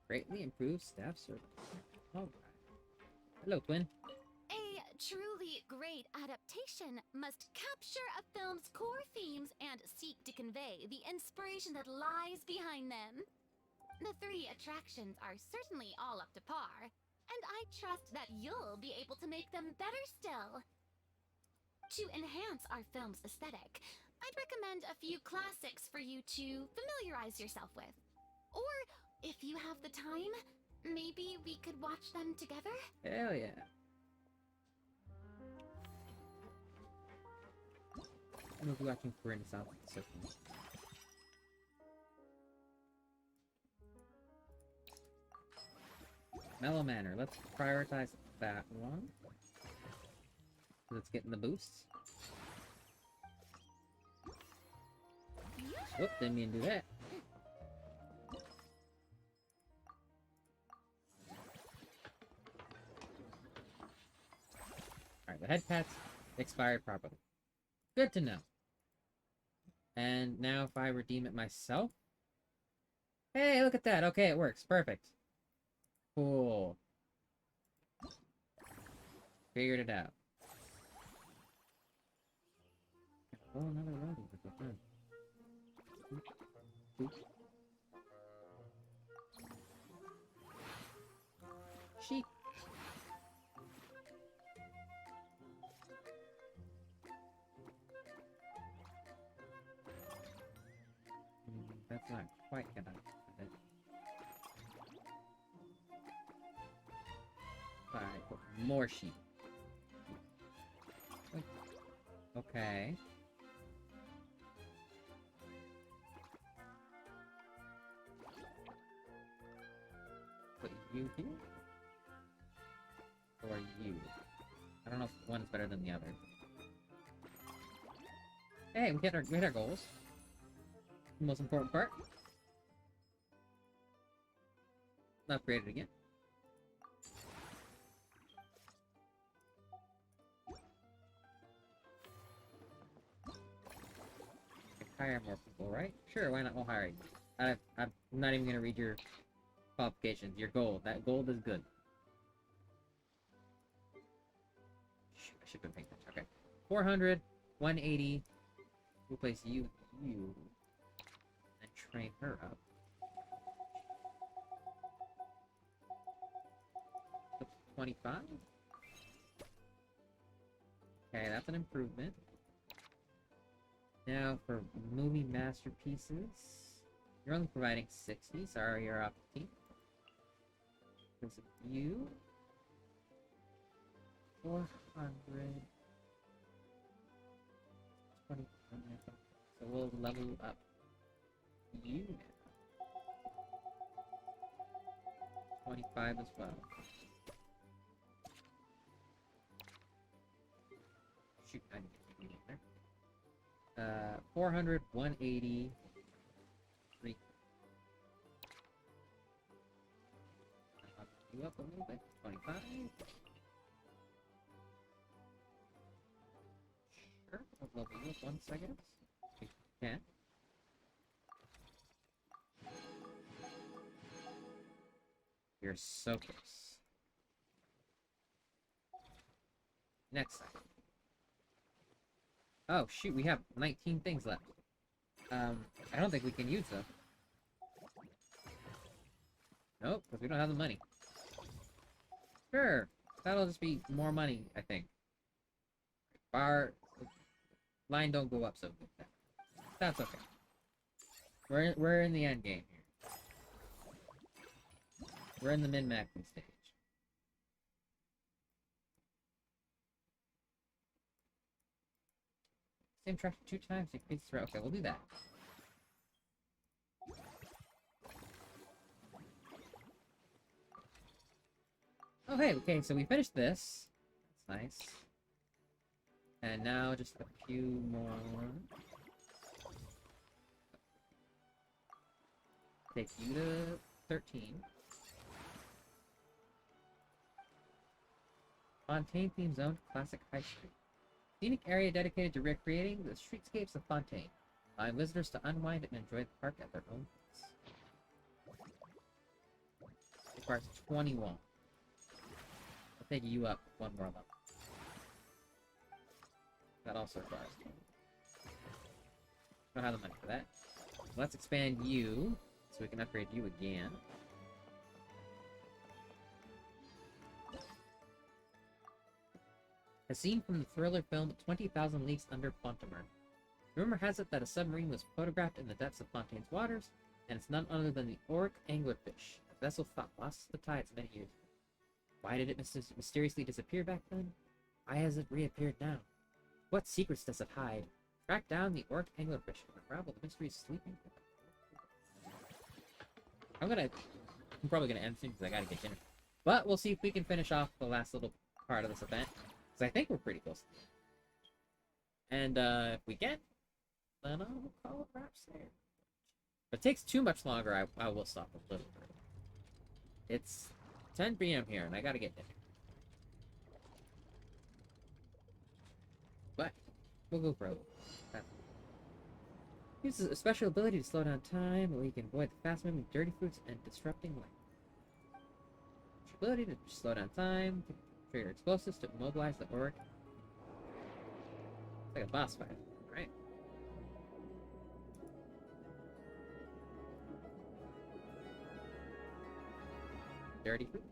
Speaker 1: Greatly improved staff service. Alright. Hello, twin.
Speaker 2: A truly great adaptation must capture a film's core themes and seek to convey the inspiration that lies behind them. The 3 attractions are certainly all up to par, and I trust that you'll be able to make them better still. To enhance our film's aesthetic, I'd recommend a few classics for you to familiarize yourself with. Or, if you have the time, maybe we could watch them together?
Speaker 1: Hell yeah. I'm gonna be watching for Renaissance System. Mellow Manor. Let's prioritize that one. Let's get in the boosts. Whoop, didn't mean to do that. Alright, the head pat's expired properly. Good to know. And now if I redeem it myself... Hey, look at that! Okay, it works. Perfect. Cool. Figured it out. Oh, another road with the friend. Sheep. That's not quite gonna fit. Alright, put more sheep. Wait. Okay. Put you here? Or you? I don't know if one's better than the other. Hey, we hit our goals. The most important part. Upgrade it again. Hire more people, right? Sure, why not? We'll hire you. I'm not even gonna read your qualifications. Your gold. That gold is good. Shoot, I should have been paying attention. Okay. 400, 180. Replace you, and train her up. 25. Okay, that's an improvement. Now for movie masterpieces, you're only providing 60. Sorry, you're off the team. Because of you, 400. 20. So we'll level up you now. 25 as well. Shoot, I need to get you in there. 400, 180, 3. I'll up you up a little bit. 25. Sure, I'll level you up 1 second. If you can. You're so close. Next second. Oh, shoot, we have 19 things left. I don't think we can use them. Nope, because we don't have the money. Sure, that'll just be more money, I think. Our line don't go up so good. That's okay. We're in the end game here. We're in the min-maxing stage. Same track 2 times, increase throw. Okay, we'll do that. Oh, hey, okay, so we finished this. That's nice. And now just a few more. Take you to 13. Fontaine theme zone, classic high street. Scenic area dedicated to recreating the streetscapes of Fontaine, allowing visitors to unwind and enjoy the park at their own pace. Requires 21. I'll take you up one more level. That also requires 20. Don't have the money for that. Let's expand you, so we can upgrade you again. A scene from the thriller film 20,000 Leagues Under Fontaine. Rumor has it that a submarine was photographed in the depths of Fontaine's waters, and it's none other than the Auric anglerfish, a vessel thought lost to the tides many years ago. Why did it mysteriously disappear back then? Why has it reappeared now? What secrets does it hide? Track down the Auric anglerfish and unravel the mysteries sleeping. I'm probably gonna end soon because I gotta get dinner. But we'll see if we can finish off the last little part of this event. Because I think we're pretty close. And if we can, then I'll call it wraps there. If it takes too much longer, I will stop a little bit. It's 10 p.m. here, and I gotta get dinner. But we'll go for a little. Uses a special ability to slow down time, where you can avoid the fast-moving dirty fruits and disrupting light. Ability to slow down time, trigger explosives to immobilize the Auric. It's like a boss fight, right? Dirty fruit.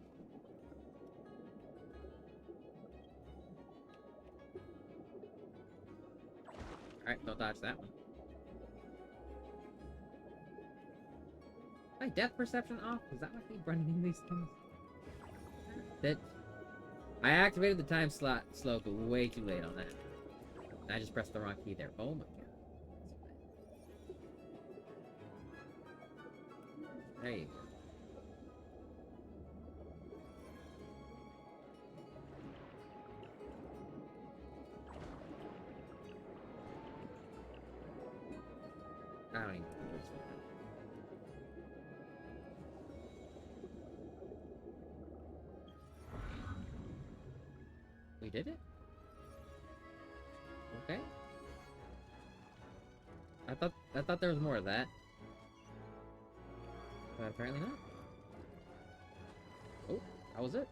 Speaker 1: Alright, don't dodge that one. My depth perception off? Is that what I keep running into these things? That I activated the time slot slope way too late on that. And I just pressed the wrong key there. Oh my god. There you go. I don't even know what's going on. We did it? Okay. I thought there was more of that. But apparently not. Oh, that was it.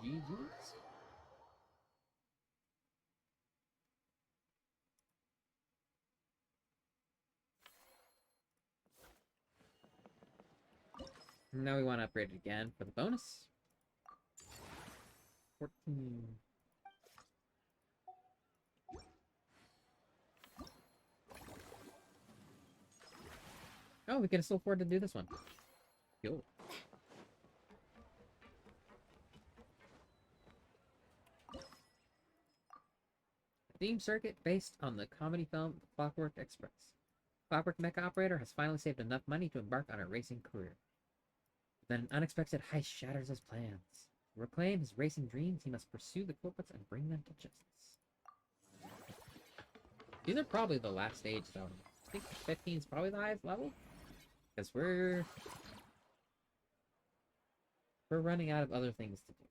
Speaker 1: GG's. Now we want to upgrade it again for the bonus. 14. Oh, we can still afford to do this one. Cool. A theme circuit based on the comedy film Clockwork Express. Clockwork Mecha Operator has finally saved enough money to embark on a racing career. Then an unexpected heist shatters his plans. To reclaim his racing dreams, he must pursue the culprits and bring them to justice. These are probably the last stage, though. I think 15 is probably the highest level. Because we're running out of other things to do.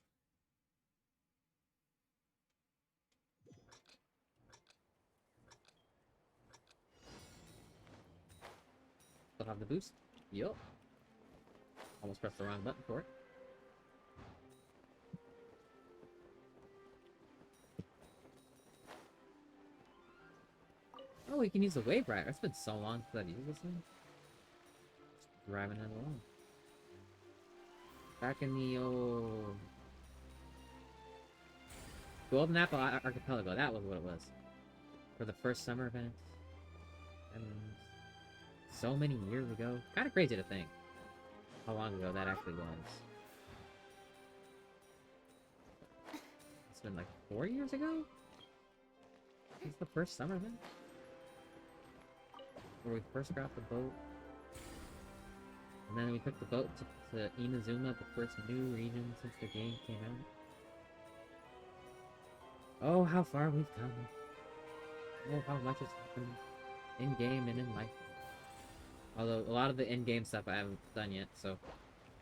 Speaker 1: Still have the boost. Yup. Almost pressed the wrong button for it. Oh, we can use the wave rider. It's been so long since I've used this thing. Just driving it along. Back in the old Golden Apple Archipelago, that was what it was. For the first summer event. And so many years ago. Kind of crazy to think how long ago that actually was. It's been like 4 years ago? It's the first summer event? Where we first got the boat. And then we took the boat to Inazuma, the first new region since the game came out. Oh, how far we've come. Oh, how much has happened in-game and in life. Although, a lot of the in-game stuff I haven't done yet, so...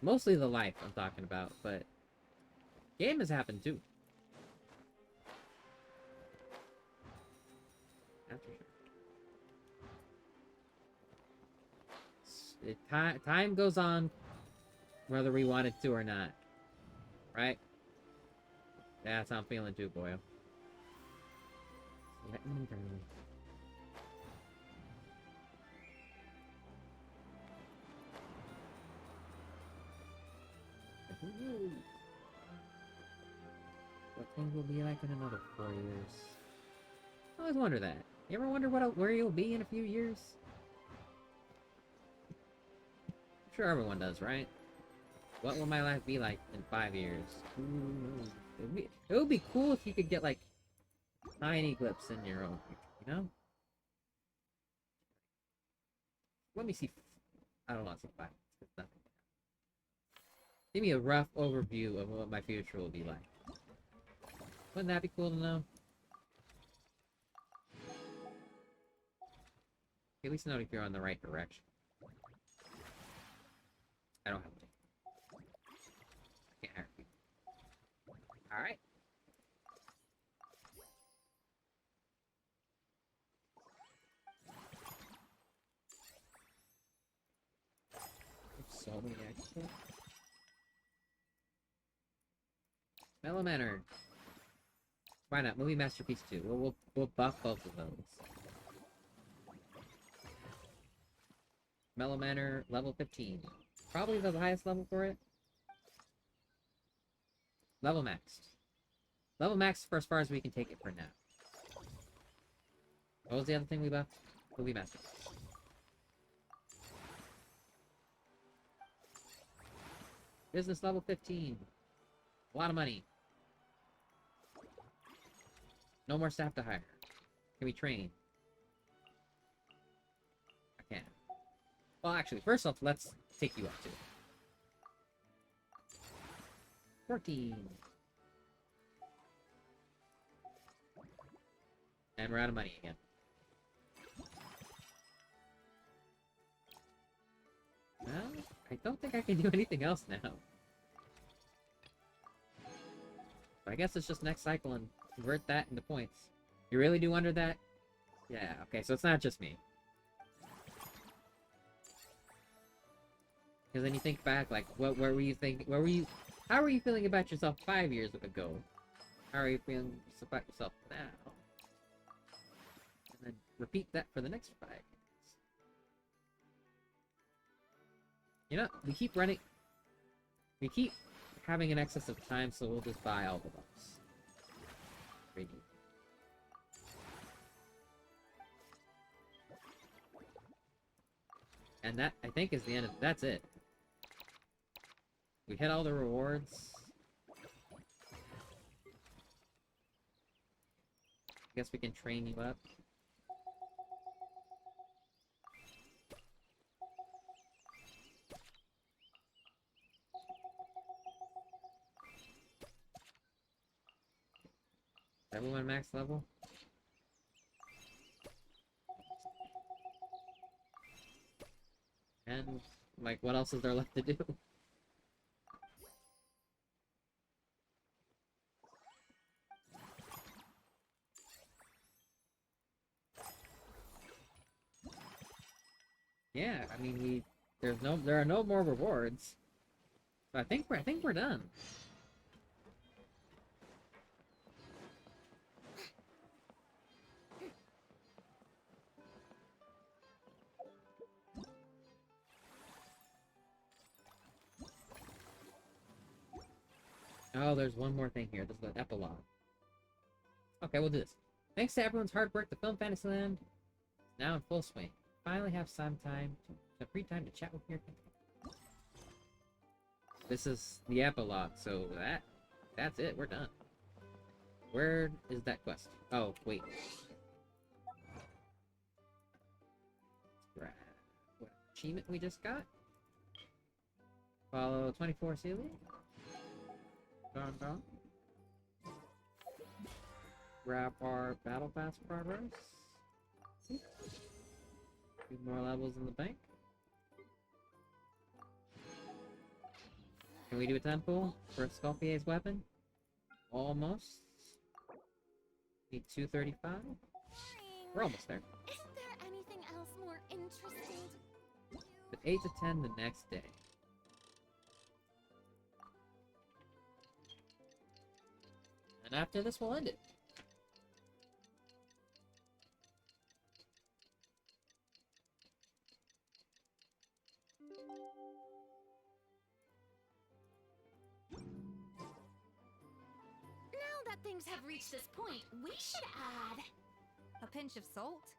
Speaker 1: Mostly the life I'm talking about, but... Game has happened, too. That's for sure. Time goes on, whether we want it to or not. Right? That's how I'm feeling too, boy. Let me go. Who knows what things will be like in another 4 years? I always wonder that. You ever wonder where you'll be in a few years? I'm sure everyone does, right? What will my life be like in 5 years? Who knows? It would be cool if you could get like tiny glimpse in your own future, you know? Let me see. I don't want to see 5. It's nothing. Give me a rough overview of what my future will be like. Wouldn't that be cool to know? At least know if you're on the right direction. I don't have to. I can't hire people. Alright. There's so many extra. Mellow Manor. Why not? Movie Masterpiece 2. We'll buff both of those. Mellow Manor, level 15. Probably the highest level for it. Level maxed. Level maxed for as far as we can take it for now. What was the other thing we buffed? Movie Masterpiece. Business level 15. A lot of money. No more staff to hire. Can we train? I can't. Well, actually, first off, let's take you up to 14. And we're out of money again. Well, I don't think I can do anything else now. But I guess it's just next cycle and convert that into points. You really do wonder that? Yeah, okay, so it's not just me. Because then you think back, like, where were you thinking, how were you feeling about yourself 5 years ago? How are you feeling about yourself now? And then repeat that for the next 5 years. You know, we keep having an excess of time, so we'll just buy all the buffs. Ready. And that, I think, is the end of... That's it. We hit all the rewards. I guess we can train you up. Everyone max level? And, like, what else is there left to do? Yeah, I mean, there are no more rewards. But I think we're done. Oh, there's one more thing here. This is an epilogue. Okay, we'll do this. Thanks to everyone's hard work, the film Fantasyland is now in full swing. Finally have some free time to chat with your family. This is the epilogue, so that's it. We're done. Where is that quest? Oh, wait. What achievement we just got? Follow 24 Celia. Dun. Grab our battle pass progress. Few more levels in the bank. Can we do a temple for Sculpier's weapon? Almost. Need 235. We're almost there.
Speaker 2: Isn't there anything else more interesting?
Speaker 1: But 8 to 10 the next day. And after this, we'll end it.
Speaker 2: Now that things have reached this point, we should add
Speaker 6: A pinch of salt?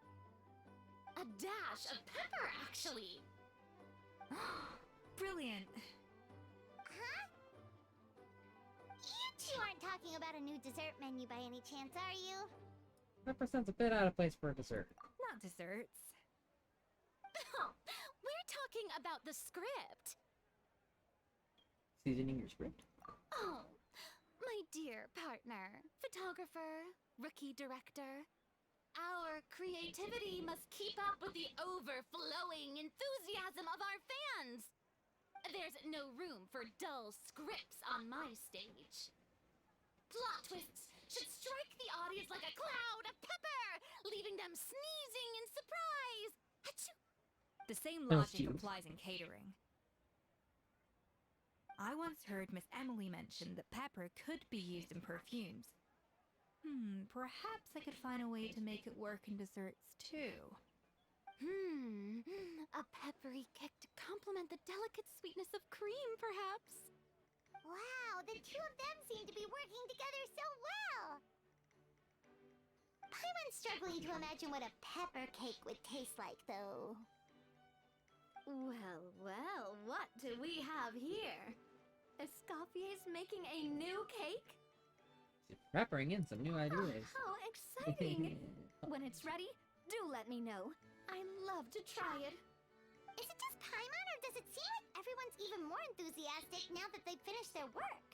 Speaker 2: a dash of pepper, actually.
Speaker 6: Brilliant.
Speaker 3: Huh? You two aren't talking about a new dessert menu by any chance, are you?
Speaker 1: Pepper sounds a bit out of place for a dessert.
Speaker 6: Not desserts.
Speaker 2: We're talking about the script.
Speaker 1: Seasoning your script?
Speaker 2: Oh, my dear partner, photographer, rookie director. Our creativity must keep up with the overflowing enthusiasm of our fans. There's no room for dull scripts on my stage. Plot twists should strike the audience like a cloud of pepper, leaving them sneezing in surprise. Achoo!
Speaker 6: The same
Speaker 1: Oh,
Speaker 6: logic
Speaker 1: jeez.
Speaker 6: applies in catering. I once heard Miss Emily mention that pepper could be used in perfumes. Perhaps I could find a way to make it work in desserts too.
Speaker 2: A peppery kick to complement the delicate sweetness of cream, perhaps.
Speaker 3: Wow, the two of them seem to be working together so well. I'm struggling to imagine what a pepper cake would taste like, though.
Speaker 2: Well, what do we have here? Escoffier's making a new cake?
Speaker 1: She's peppering in some new ideas.
Speaker 2: How exciting! When it's ready, do let me know. I'd love to try it.
Speaker 3: Is it just Paimon, or does it seem like everyone's even more enthusiastic now that they've finished their work?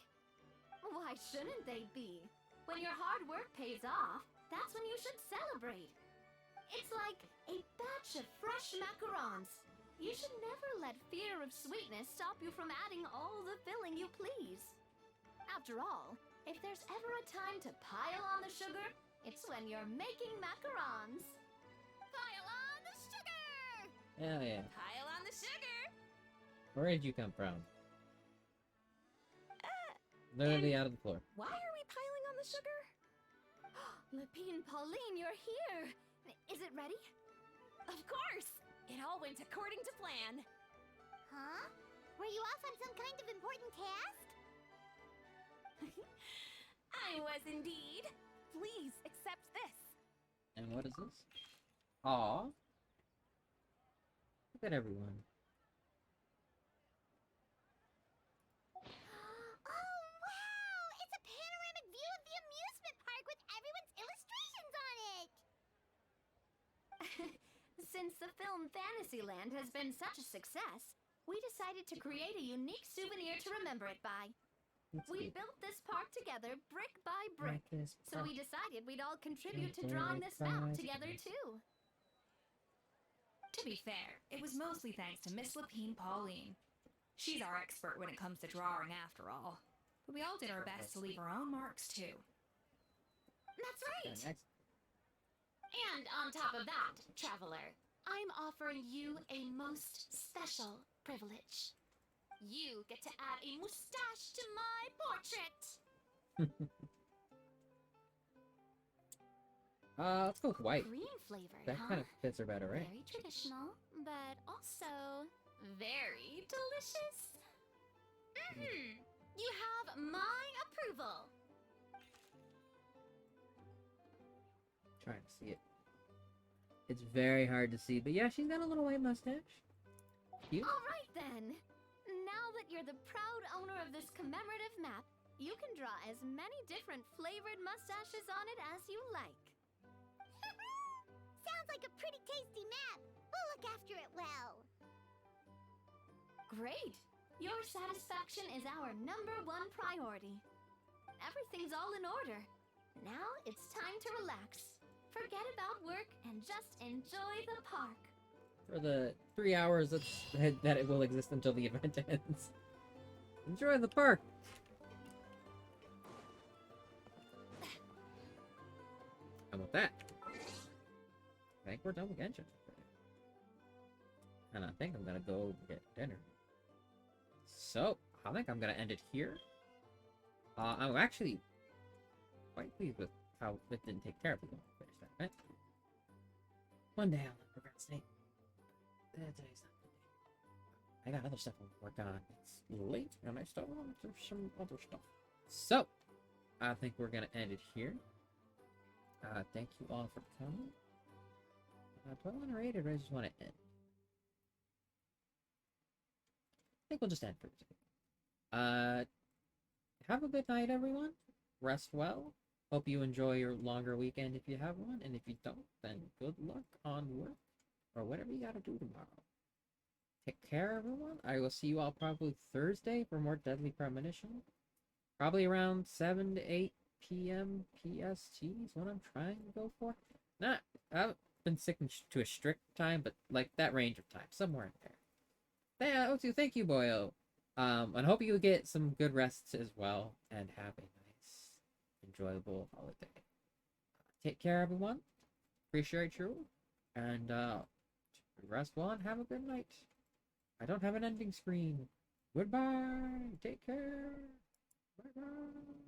Speaker 2: Why shouldn't they be? When your hard work pays off, that's when you should celebrate. It's like a batch of fresh macarons. You should never let fear of sweetness stop you from adding all the filling you please. After all, if there's ever a time to pile on the sugar, it's when you're making macarons. Pile on the sugar!
Speaker 1: Hell yeah.
Speaker 2: Pile on the sugar!
Speaker 1: Where did you come from? Literally out of the floor.
Speaker 2: Why are we piling on the sugar? Lepine Pauline, you're here! Is it ready? Of course! It all went according to plan.
Speaker 3: Huh? Were you off on some kind of important task?
Speaker 2: I was indeed. Please accept this.
Speaker 1: And what is this? Aw. Look at everyone.
Speaker 3: Oh, wow! It's a panoramic view of the amusement park with everyone's illustrations on it!
Speaker 2: Since the film Fantasyland has been such a success, we decided to create a unique souvenir to remember it by. We built this park together brick by brick, so we decided we'd all contribute to drawing this map together too.
Speaker 6: To be fair, it was mostly thanks to Miss Lepine Pauline. She's our expert when it comes to drawing after all. But we all did our best to leave our own marks too.
Speaker 2: That's right!
Speaker 1: Next.
Speaker 2: And on top of that, traveler, I'm offering you a most special privilege. You get to add a mustache to my portrait!
Speaker 1: Let's go with white.
Speaker 2: Green flavored,
Speaker 1: That
Speaker 2: huh?
Speaker 1: kind of fits her better, right?
Speaker 2: Very traditional, but also very delicious. You have my approval.
Speaker 1: Trying to see it. It's very hard to see, but yeah, she's got a little white mustache. Cute.
Speaker 2: All right then. Now that you're the proud owner of this commemorative map, you can draw as many different flavored mustaches on it as you like.
Speaker 3: Sounds like a pretty tasty map. We'll look after it well.
Speaker 2: Great. Your satisfaction is our #1 priority. Everything's all in order. Now it's time to relax. Forget about work and just enjoy the park.
Speaker 1: For the 3 hours that it will exist until the event ends. Enjoy the park! And with that, I think we're done with Genshin. And I think I'm gonna go get dinner. So, I think I'm gonna end it here. I'm actually quite pleased with how it didn't take terribly long to finish that event. One day I'll procrastinate. Today's not the day. I got other stuff I'm working on. It's late, and I still want to do some other stuff. So, I think we're gonna end it here. Thank you all for coming. Do I want to rate it or I just want to end? I think we'll just end for today. Have a good night, everyone. Rest well. Hope you enjoy your longer weekend if you have one, and if you don't, then good luck on work or whatever you gotta do tomorrow. Take care, everyone. I will see you all probably Thursday for more Deadly Premonition. Probably around 7 to 8 p.m. PST is what I'm trying to go for. Not, I've been sticking to a strict time, but like that range of time, somewhere in there. Thank you, boyo. And hope you get some good rests as well, and have a nice, enjoyable holiday. Take care, everyone. Appreciate you, and rest well and have a good night. I don't have an ending screen. Goodbye. Take care. Bye bye.